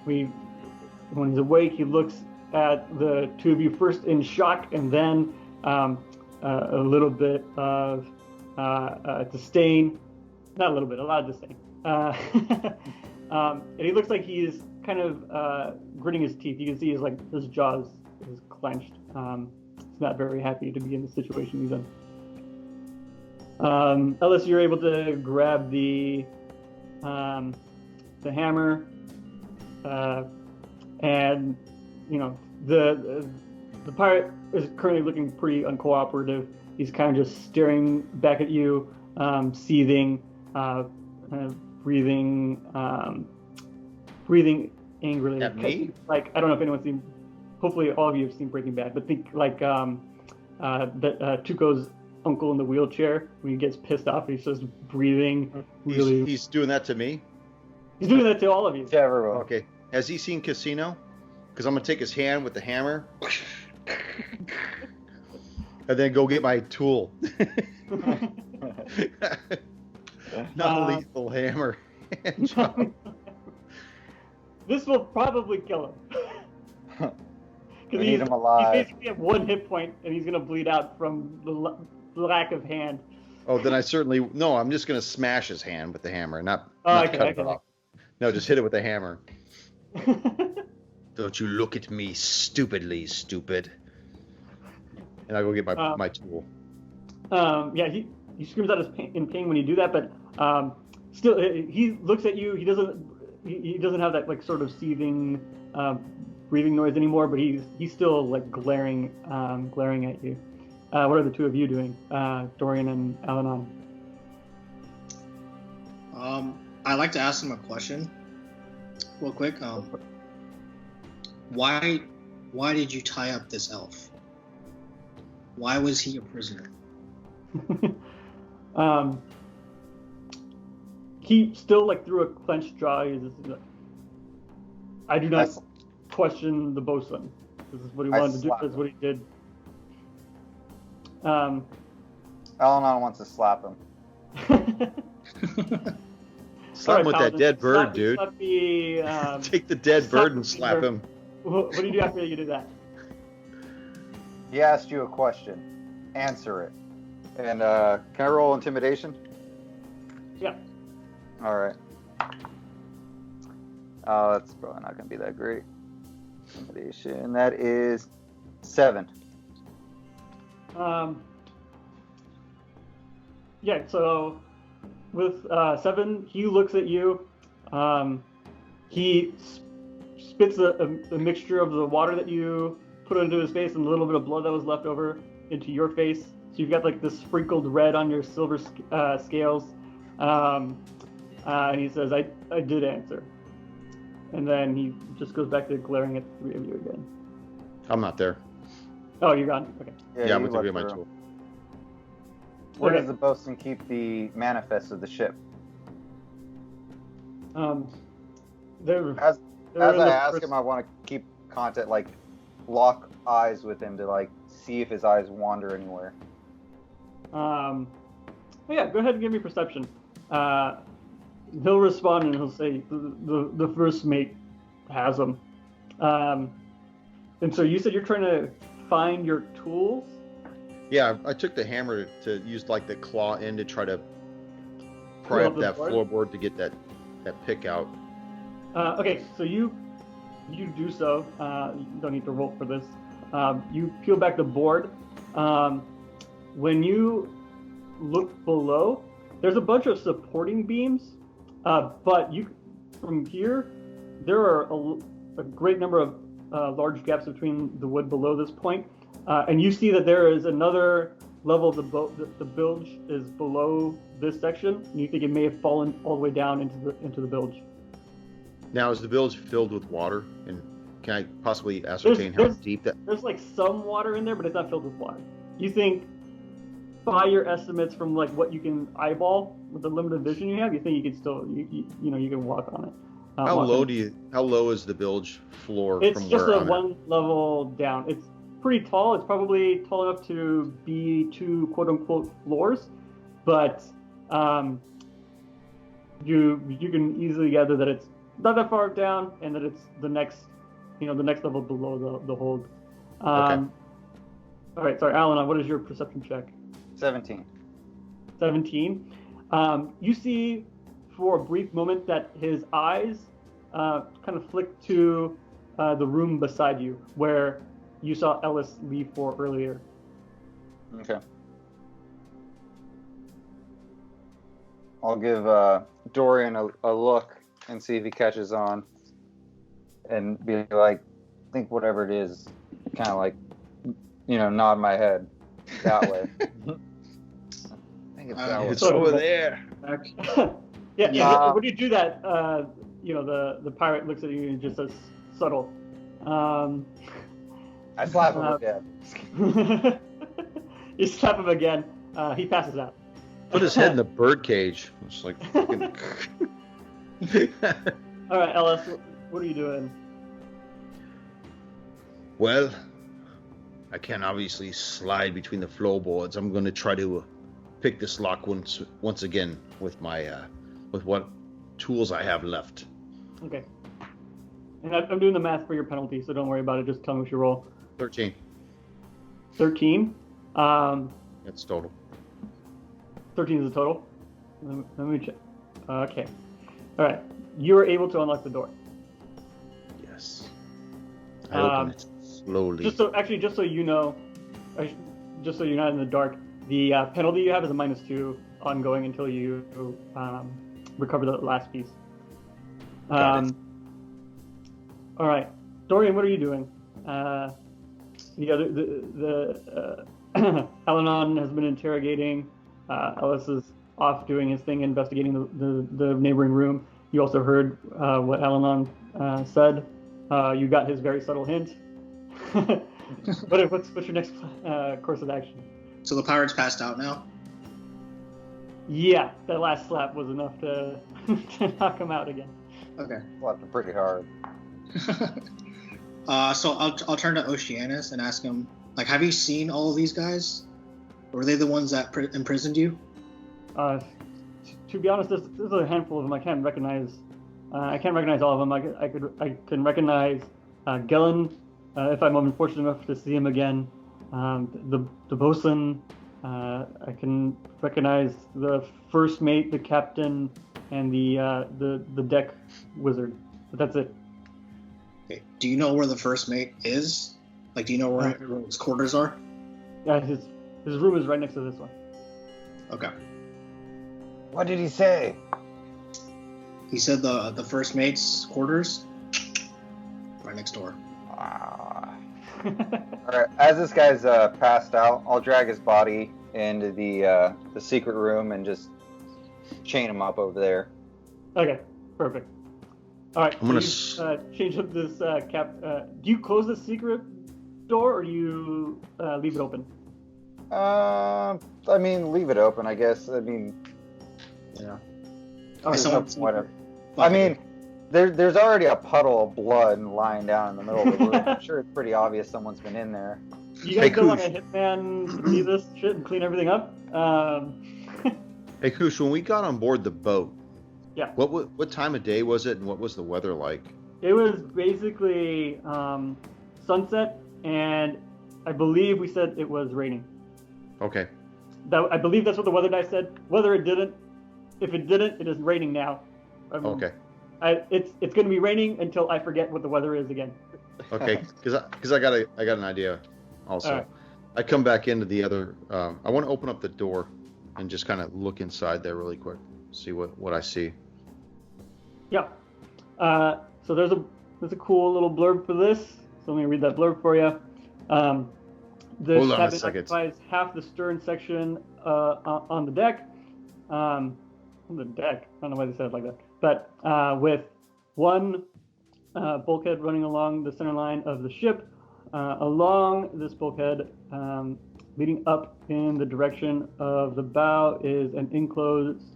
When he's awake, he looks at the two of you first in shock, and then a little bit of disdain. Not a little bit, a lot of disdain. And he looks like he's kind of gritting his teeth. You can see his jaws is clenched. He's not very happy to be in the situation he's in. Ellis, you're able to grab the hammer, and the pirate is currently looking pretty uncooperative. He's kind of just staring back at you, seething, breathing angrily. At me? Like, I don't know if anyone's seen. Hopefully, all of you have seen Breaking Bad, but think like that Tuco's uncle in the wheelchair when he gets pissed off. He's just breathing really. He's doing that to me. He's doing that to all of you. To everyone. Okay. Has he seen Casino? Because I'm gonna take his hand with the hammer, and then go get my tool. Not a lethal hammer. This will probably kill him. We need him alive. He's basically at 1 hit point, and he's gonna bleed out from the lack of hand. Oh, then I certainly no. I'm just gonna smash his hand with the hammer, not Okay, cut it okay. off. No, just hit it with the hammer. Don't you look at me stupidly, stupid. And I go get my tool. Yeah, he screams out in pain when you do that, but still, he looks at you. He doesn't have that like sort of seething breathing noise anymore, but he's still like glaring at you. What are the two of you doing, Dorian and Alanon? I'd like to ask him a question, real quick. Why did you tie up this elf? Why was he a prisoner? He still like through a clenched jaw. I do not question the bosun. This is what he wanted to do. This is what he did. Alanon wants to slap him. Slap him with that dead bird, dude. Slap the, Take the dead bird and slap him. what do you do after you do that? He asked you a question. Answer it. And can I roll intimidation? Yeah. All right. That's probably not going to be that great. Intimidation. That is 7. Yeah. So with 7, he looks at you. He spits a mixture of the water that you put into his face and a little bit of blood that was left over into your face. So you've got like this sprinkled red on your silver scales. And he says, I did answer. And then he just goes back to glaring at the 3 of you again. I'm not there. Oh, you're gone? Okay. Yeah, I'm you with the left my the tool. room. Where Okay. does the bosun keep the manifest of the ship? They're As in I the ask first- him, I want to keep contact, like lock eyes with him to like see if his eyes wander anywhere. well, yeah, go ahead and give me perception. He'll respond and he'll say, the first mate has them. And so you said you're trying to find your tools? Yeah, I took the hammer to use like the claw end to try to pry Pull up up the that board? floorboard to get that pick out. Okay, so you do so. You don't need to roll for this. You peel back the board. When you look below, there's a bunch of supporting beams, but from here, there are a great number of large gaps between the wood below this point, and you see that there is another level of the boat. The bilge is below this section, and you think it may have fallen all the way down into the bilge. Now, is the bilge filled with water? And can I possibly ascertain how there's- deep that? There's like some water in there, but it's not filled with water. You think, by your estimates from like what you can eyeball with the limited vision you have, you think you can still you can walk on it. How walk low on- How low is the bilge floor It's from just where a I'm at? one level down. It's pretty tall. It's probably tall enough to be 2 quote unquote floors, but you can easily gather that it's not that far down and that it's the next level below the hold. Okay. All right, sorry, Alan, what is your perception check? 17. 17. You see for a brief moment that his eyes kind of flick to the room beside you where you saw Ellis leave for earlier. Okay. I'll give Dorian a look and see if he catches on, and be like, think whatever it is, kind of like, nod my head that way. I think it's that way. It's over there. Yeah. When you do that, the pirate looks at you and just says, "Subtle." I slap him again. You slap him again. He passes out. Put his head in the bird cage. It's like fucking... All right, Ellis, what are you doing? Well, I can't obviously slide between the floorboards. I'm going to try to pick this lock once again with my with what tools I have left. Okay. And I'm doing the math for your penalty, so don't worry about it. Just tell me what you roll. 13. 13. That's total. 13 is the total. Let me check. Okay. All right. You are able to unlock the door. Yes. I open it slowly. Just so you know, just so you're not in the dark, the penalty you have is a -2 ongoing until you recover the last piece. Got it. All right, Dorian, what are you doing? Alanon has been interrogating. Ellis is off doing his thing, investigating the neighboring room. You also heard what Alanon said. You got his very subtle hint. What's your next course of action? So the pirate's passed out now? Yeah, that last slap was enough to knock him out again. Okay. Slapped him pretty hard. So I'll turn to Oceanus and ask him, like, have you seen all of these guys? Were they the ones that imprisoned you? To be honest, there's a handful of them I can't recognize. I can't recognize all of them. I can recognize Gellin, if I'm unfortunate enough to see him again. The Bosun, I can recognize the first mate, the captain, and the deck wizard. But that's it. Okay. Do you know where the first mate is? Like, do you know where his quarters are? Yeah, his room is right next to this one. Okay. What did he say? He said the first mate's quarters right next door. All right. As this guy's passed out, I'll drag his body into the secret room and just chain him up over there. Okay, perfect. All right. I'm gonna change up this cap. Do you close the secret door or do you leave it open? I mean, leave it open, I guess. I mean, Yeah. All right, whatever. I mean, there's already a puddle of blood lying down in the middle of the room. I'm sure it's pretty obvious someone's been in there. You guys don't want a hitman to leave this shit and clean everything up? Hey, Kush, when we got on board the boat, Yeah. What time of day was it, and what was the weather like? It was basically sunset, and I believe we said it was raining. Okay. I believe that's what the weather guy said. Whether it didn't, if it didn't, it is raining now. Okay. It's going to be raining until I forget what the weather is again. Okay. Because I got an idea. Also, Right. I come back into the other. I want to open up the door and just kind of look inside there really quick, see what I see. Yeah. So there's a cool little blurb for this. So let me read that blurb for you. This Hold on a cabin second. occupies half the stern section on the deck. On the deck. I don't know why they said it like that. But with one bulkhead running along the center line of the ship. Along this bulkhead, leading up in the direction of the bow, is an enclosed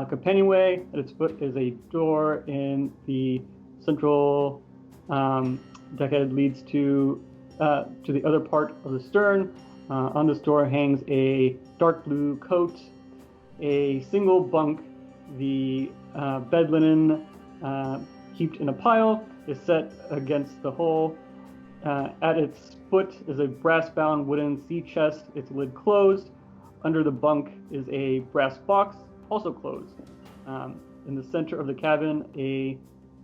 companionway. At its foot is a door in the central deckhead leads to the other part of the stern. On this door hangs a dark blue coat, a single bunk. The bed linen heaped in a pile is set against the hull. At its foot is a brass-bound wooden sea chest, its lid closed. Under the bunk is a brass box, also closed. In the center of the cabin, a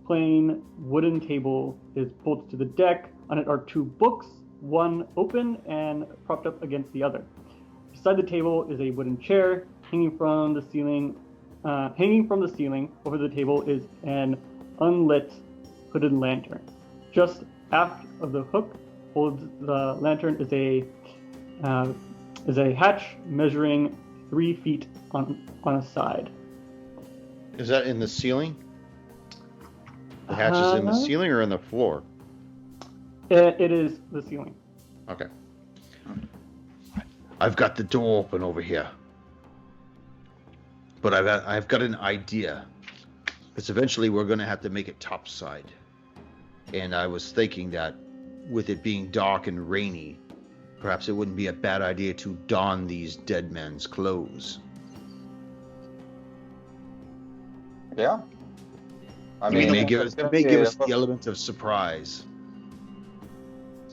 plain wooden table is bolted to the deck. On it are two books, one open and propped up against the other. Beside the table is a wooden chair hanging from the ceiling. Over the table is an unlit hooded lantern. Just aft of the hook holds the lantern is a hatch measuring 3 feet on a side. Is that in the ceiling? The hatch is in the ceiling or in the floor? It is the ceiling. Okay. I've got the door open over here, but I've got an idea. Because eventually we're going to have to make it topside. And I was thinking that with it being dark and rainy, perhaps it wouldn't be a bad idea to don these dead men's clothes. Yeah. I It mean, may give us to the element of surprise.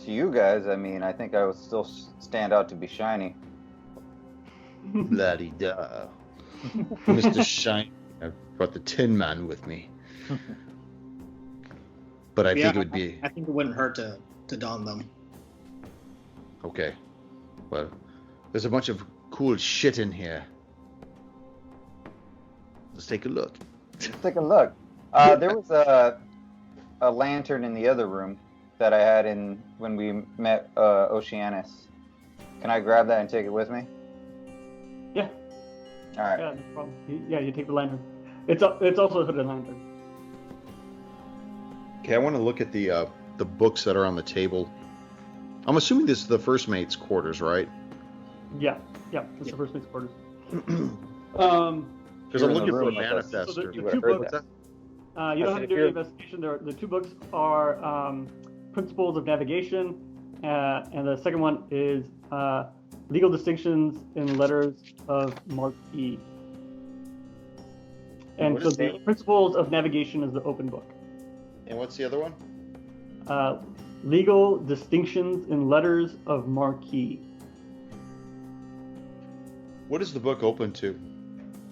you guys, I mean, I think I would still stand out to be shiny. Bloody-da. Mr. Shine, I brought the Tin Man with me. But I think it would be... I think it wouldn't hurt to don them. Okay. Well, there's a bunch of cool shit in here. Let's take a look. Let's take a look. There was a lantern in the other room that I had in when we met Oceanus. Can I grab that and take it with me? Yeah. All right. Yeah, no problem. You take the lantern. It's also a hooded lantern. Okay, I want to look at the books that are on the table. I'm assuming this is the first mate's quarters, right? Yeah. It's the first mate's quarters. Because You're I'm in looking the for a room with us. manifest. So or- the would've two heard books. that. You don't I have to said do if any you're- investigation. The two books are Principles of Navigation, and the second one is Legal Distinctions in Letters of Mark E. And What so is the Principles of Navigation is the open book. And what's the other one? legal distinctions in letters of marquee. What is the book open to?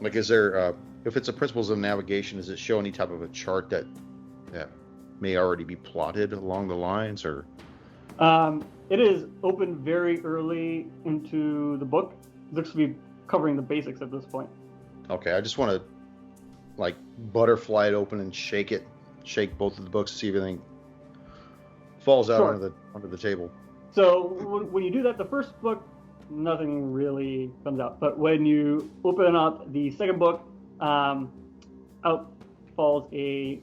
Like, is there, if it's a principles of navigation, does it show any type of a chart that may already be plotted along the lines, or? It is open very early into the book. It looks to be covering the basics at this point. Okay, I just want to, like, butterfly it open and shake both of the books to see if everything falls out Sure. onto the table. So when you do that, the first book, nothing really comes out. But when you open up the second book, out falls a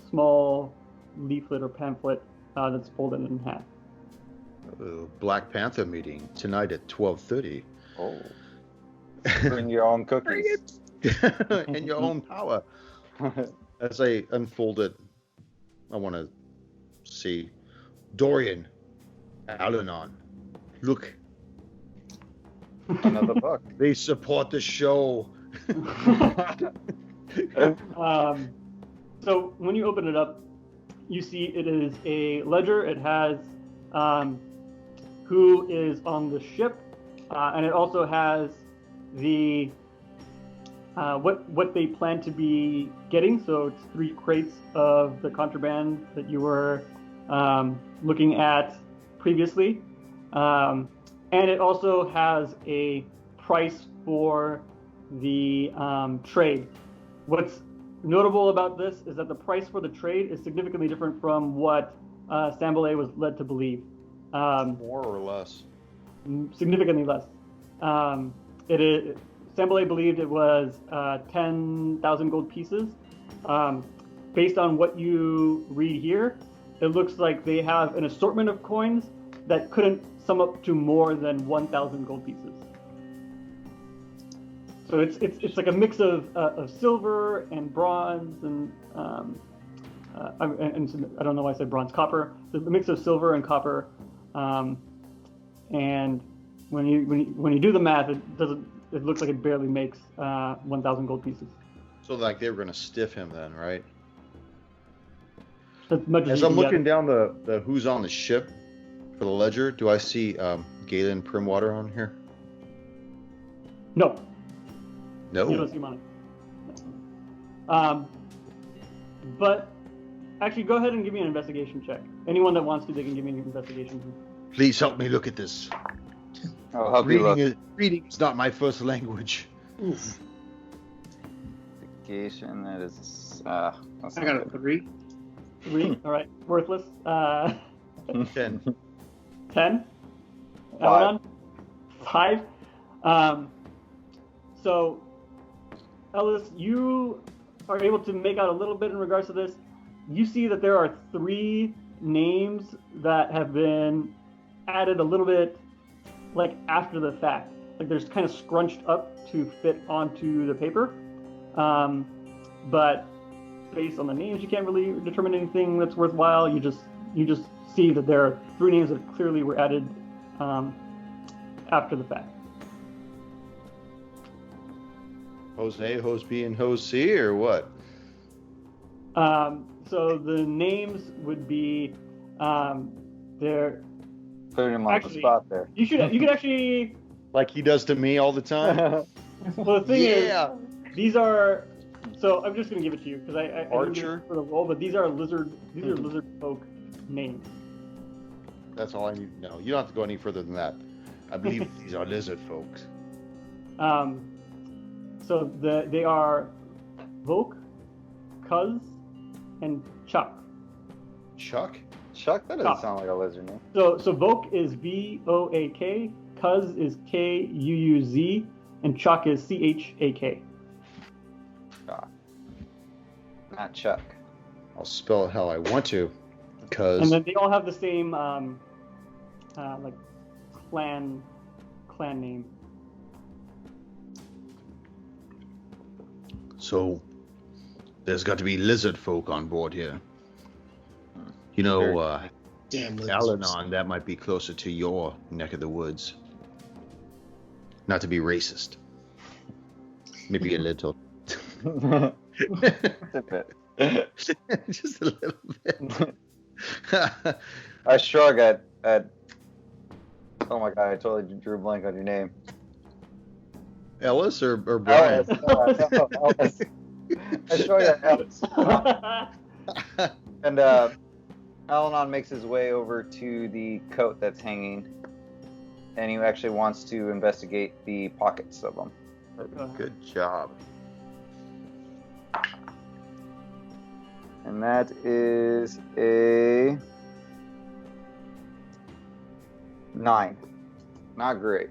small leaflet or pamphlet that's folded in half. Black Panther meeting tonight at 12:30. Oh. Bring your own cookies. In your own power. As I unfold it, I want to see Dorian, Al-Anon. Look, Another book. they support the show. So when you open it up, you see it is a ledger. It has who is on the ship, and it also has the what they plan to be getting. So it's 3 crates of the contraband that you were looking at previously, and it also has a price for the trade. What's notable about this is that the price for the trade is significantly different from what Sambalay was led to believe. More or less. Significantly less. Sambalay believed it was 10,000 gold pieces. Based on what you read here, it looks like they have an assortment of coins that couldn't sum up to more than 1,000 gold pieces. So it's like a mix of silver and bronze and I don't know why I said bronze, copper. The mix of silver and copper, and when you do the math, it looks like it barely makes 1,000 gold pieces. So like they were going to stiff him then, right? As much As you I'm can looking get. down the who's on the ship for the ledger, do I see Galen Primwater on here? No, No. you don't see money. But actually, go ahead and give me an investigation check. Anyone that wants to, they can give me an investigation. Please help me look at this. I'll help you look. Reading is not my first language. Oof. Investigation, that is. That's I not got a good. 3. 3, all right, worthless. 10. 10. 5. 5. So, Ellis, you are able to make out a little bit in regards to this. You see that there are 3 names that have been added a little bit like after the fact. Like there's kind of scrunched up to fit onto the paper. But based on the names, you can't really determine anything that's worthwhile. You just see that there are 3 names that clearly were added after the fact. Jose, Hose B, and Hose C, or what? So the names would be there. Putting him on Actually- the spot there. You could actually. Like he does to me all the time? Well, the thing Yeah. is, these are. So I'm just gonna give it to you because I didn't get Archer? it for the role, but these are lizard folk names. That's all I need to know. You don't have to go any further than that. I believe these are lizard folks. So they are Volk, Cuz, and Chuck. Chuck? Chuck, that doesn't Chuck. sound like a lizard name. So Volk is Voak, Cuz is Kuuz, and Chuck is Chak. Chuck. Not Chuck. I'll spell it how I want to, And because then they all have the same like clan name. so there's got to be lizard folk on board here. You know, Damn lizards. Al-Anon, that might be closer to your neck of the woods. Not to be racist. Maybe a little. Tip it. Just a little bit. I shrug at. Oh my god! I totally drew a blank on your name. Ellis or Brian? Ellis. Ellis. I shrug at Ellis. And Alanon makes his way over to the coat that's hanging, and he actually wants to investigate the pockets of them. Good job. And that is a 9. Not great.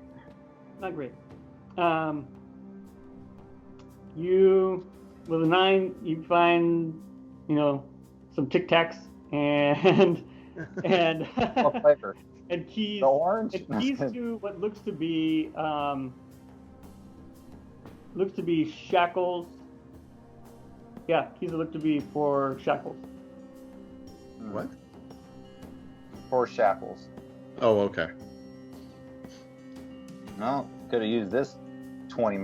Not great. You, with a 9, you find, some Tic Tacs and What flavor? and keys The orange? and keys to what looks to be shackles. Yeah, keys that look to be for shackles. What? For shackles. Oh, okay. No, could have used this 10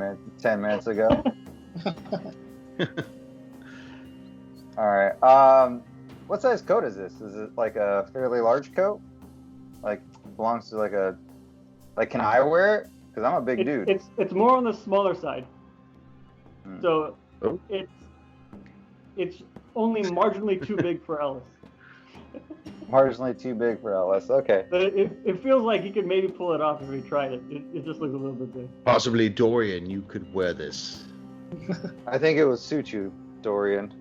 minutes ago. All right. What size coat is this? Is it like a fairly large coat? Like belongs to can I wear it? Because I'm a big dude. It's more on the smaller side. So Oh. it's only marginally too big for Ellis. Marginally too big for Ellis. Okay. But it feels like he could maybe pull it off if he tried it. It just looks a little bit big. Possibly Dorian, you could wear this. I think it would suit you, Dorian.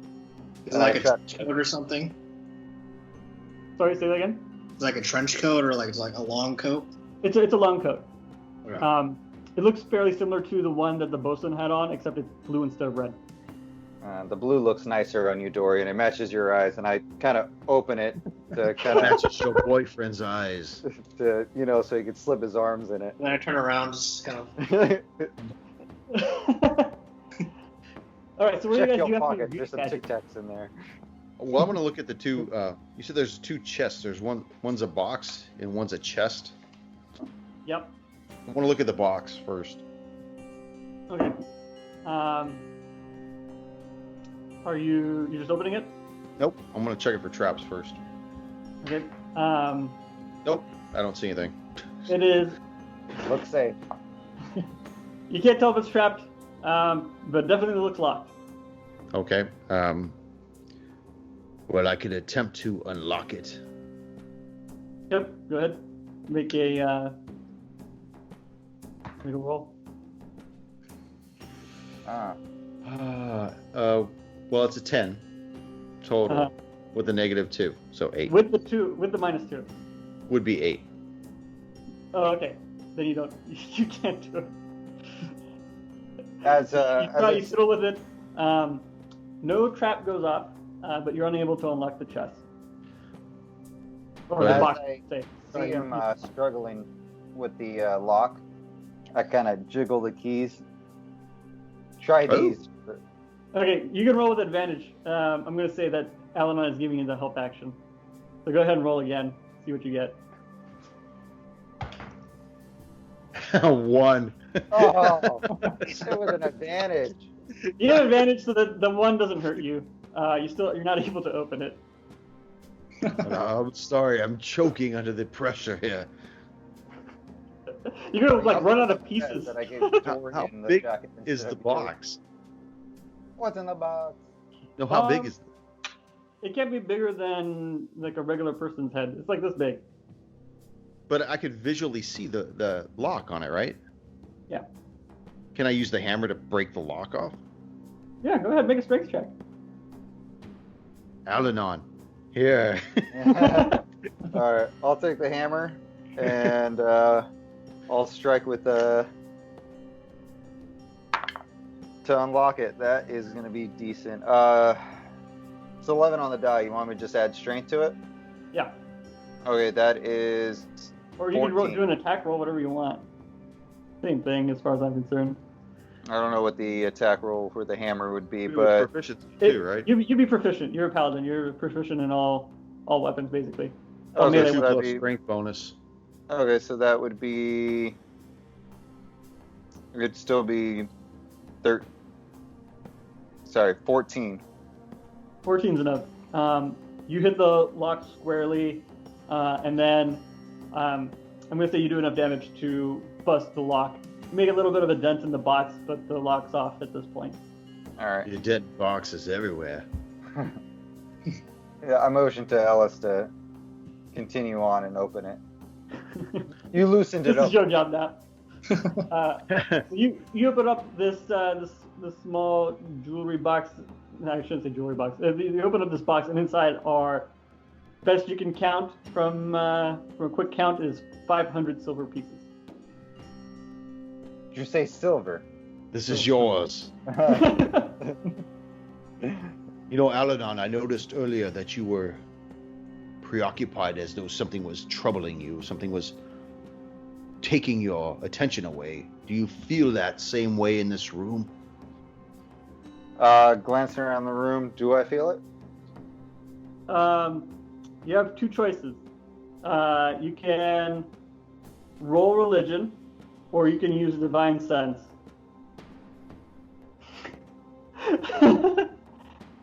Is it like a trench coat or something? Sorry, say that again? Is it like a trench coat or like a long coat? It's a long coat. Okay. It looks fairly similar to the one that the Bosun had on, except it's blue instead of red. The blue looks nicer on you, Dorian. It matches your eyes, and I kind of open it to kind of Matches your boyfriend's eyes. so he could slip his arms in it. Then I turn around, just kind of. All right, so what do Check you guys your do after pocket. you There's some Tic Tacs in there. Well, I'm going to look at the two. You said there's two chests. There's one's a box and one's a chest. Yep. I want to look at the box first. Okay. Are you just opening it? Nope. I'm going to check it for traps first. Okay. Nope. I don't see anything. It is. Looks safe. You can't tell if it's trapped, but definitely looks locked. Okay. Well, I could attempt to unlock it. Yep. Go ahead. Make a roll. Well, it's a 10 total with a -2, so 8. With the -2. Would be 8. Oh, okay. Then you can't do it. You fiddle with it. No trap goes off, but you're unable to unlock the chest. Or the As box. I say. see Sorry, him struggling with the lock, I kind of jiggle the keys. Try Oh. these. Okay, you can roll with advantage. I'm going to say that Alana is giving you the help action. So go ahead and roll again. See what you get. 1. Oh, it was an advantage. You have advantage so that the 1 doesn't hurt you. You're not able to open it. I'm sorry. I'm choking under the pressure here. You're going to run out of pieces. That I gave How Dorian the big jacket is instead the of Dorian. box? What's in the box? No, how big is? It can't be bigger than like a regular person's head. It's like this big. But I could visually see the lock on it, right? Yeah. Can I use the hammer to break the lock off? Yeah, go ahead. Make a strength check. Alanon, here. All right, I'll take the hammer and I'll strike with the to unlock it. That is going to be decent. It's 11 on the die. You want me to just add strength to it? Yeah. Okay, that is. Or you can 14. do an attack roll, whatever you want. Same thing as far as I'm concerned. I don't know what the attack roll for the hammer would be, It was but proficiency too, right? You'd be proficient. You're a paladin. You're proficient in all weapons, basically. Okay, melee so Two that'd plus be- strength bonus. okay, so that would be. It'd still be 14. 14's enough. you hit the lock squarely, and then I'm gonna say you do enough damage to bust the lock. You make a little bit of a dent in the box, but the lock's off at this point. All right. Your dead boxes everywhere. Yeah, I motioned to Ellis to continue on and open it. You loosened it This up. is your job now. You open up this small jewelry box. No, I shouldn't say jewelry box. You open up this box, and inside are, best you can count from a quick count, is 500 silver pieces. Did you say silver? This is yours. You know, Aladon, I noticed earlier that you were preoccupied as though something was troubling you, something was taking your attention away. Do you feel that same way in this room? Glancing around the room, do I feel it? You have two choices. You can roll religion, or you can use divine sense.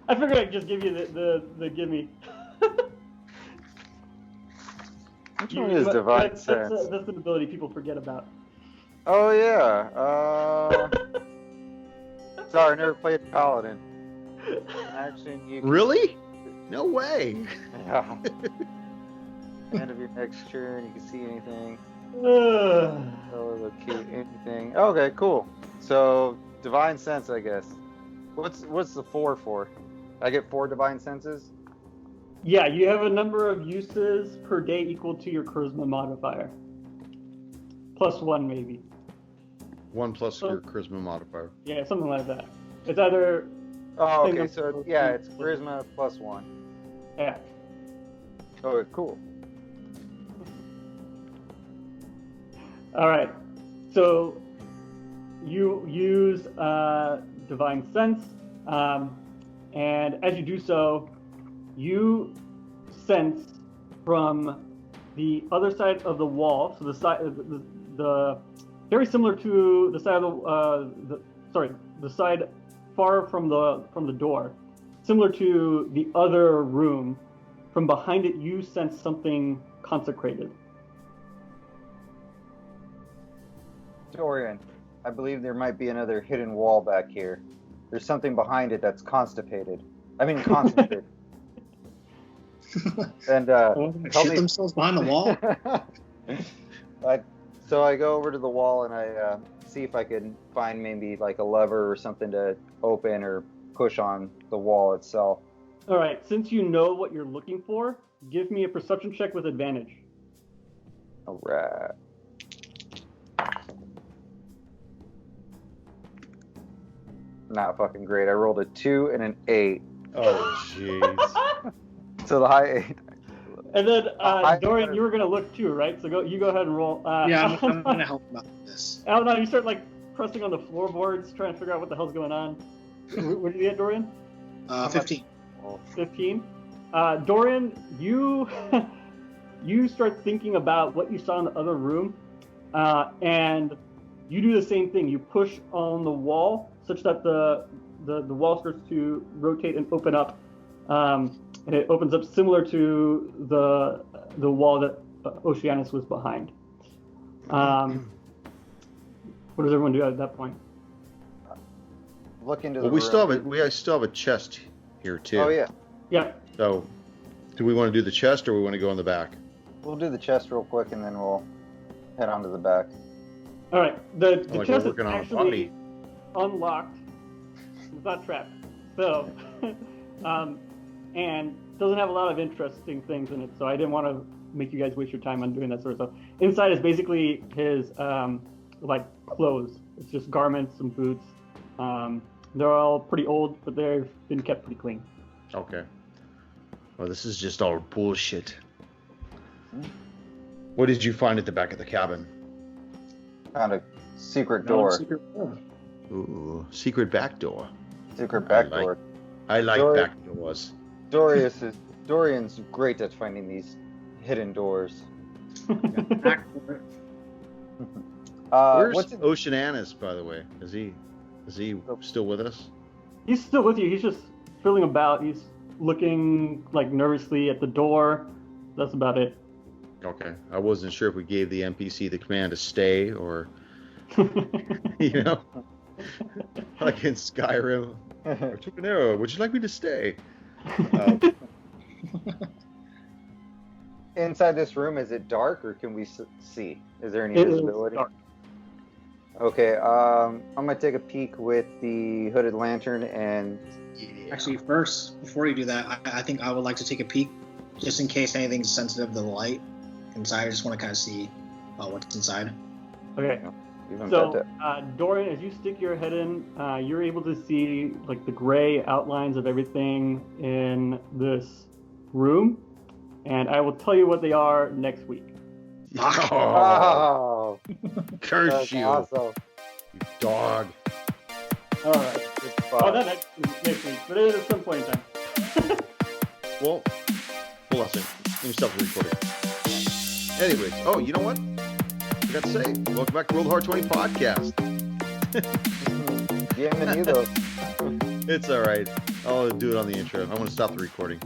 I figured I'd just give you the gimme. Which one is divine sense? That's an ability people forget about. Oh yeah. Sorry, I never played Paladin. Action, you can... Really? No way. Yeah. End of your next turn, you can see anything. Anything. Okay, cool. So divine sense, I guess. What's the 4 for? I get 4 divine senses. Yeah, you have a number of uses per day equal to your charisma modifier. +1 maybe. 1 plus your charisma modifier. Yeah, something like that. It's either. Oh, okay. So yeah, it's charisma +1. Yeah. Oh, cool. All right. So you use divine sense, and as you do so, you sense from the other side of the wall. So the side, the very similar to the side of the side far from the door, similar to the other room. From behind it, you sense something consecrated. Dorian, I believe there might be another hidden wall back here. There's something behind it that's constipated. I mean, concentrated. And Shoot themselves behind the wall. So I go over to the wall and I see if I can find maybe like a lever or something to open or push on the wall itself. All right, since you know what you're looking for, give me a perception check with advantage. All right. Not fucking great. I rolled a 2 and an 8. Oh, jeez. So the high 8. And then, Dorian, you were going to look too, right? So you go ahead and roll. Yeah, I'm going to help him out with this. Alan, you start like pressing on the floorboards, trying to figure out what the hell's going on. What did you get, Dorian? 15. 15. Dorian, you you start thinking about what you saw in the other room, and you do the same thing. You push on the wall such that the wall starts to rotate and open up, and it opens up similar to the wall that Oceanus was behind. What does everyone do at that point? Look into the Well, room. we still have a chest here too. Oh yeah. Yeah. So, do we want to do the chest or we want to go in the back? We'll do the chest real quick and then we'll head on to the back. All right. The Like chest we're is working on a actually body. unlocked. It's not trapped. So, and doesn't have a lot of interesting things in it. So I didn't want to make you guys waste your time on doing that sort of stuff. Inside is basically his like clothes. It's just garments and boots. They're all pretty old, but they've been kept pretty clean. Okay. Well, this is just all bullshit. What did you find at the back of the cabin? Found a secret door. Ooh, secret back door. Secret back I like- door. I like Door- back doors. Dorian's great at finding these hidden doors. Where's What's it? Oceanus, by the way? Is he still with us? He's still with you. He's just filling about. He's looking like nervously at the door. That's about it. Okay. I wasn't sure if we gave the NPC the command to stay or, you know, like in Skyrim. I took an arrow. Would you like me to stay? Inside this room, is it dark or can we see? Is there any It is visibility? dark. Okay, I'm gonna take a peek with the hooded lantern and Actually, first, before you do that, I think I would like to take a peek, just in case anything's sensitive to the light inside. I just want to kind of see what's inside. Okay. even So, Dorian, as you stick your head in, you're able to see like the gray outlines of everything in this room, and I will tell you what they are next week. Oh, Oh, curse that's you, awesome. you dog. All right. Good Oh, spot. not next week, but it is at some point in time. Well, hold on a second. Let me stop the recording. Anyways, oh, you know what? I forgot to say, welcome back to World Hard 20 podcast. Bienvenidos. It's all right. I'll do it on the intro. I'm going to stop the recording.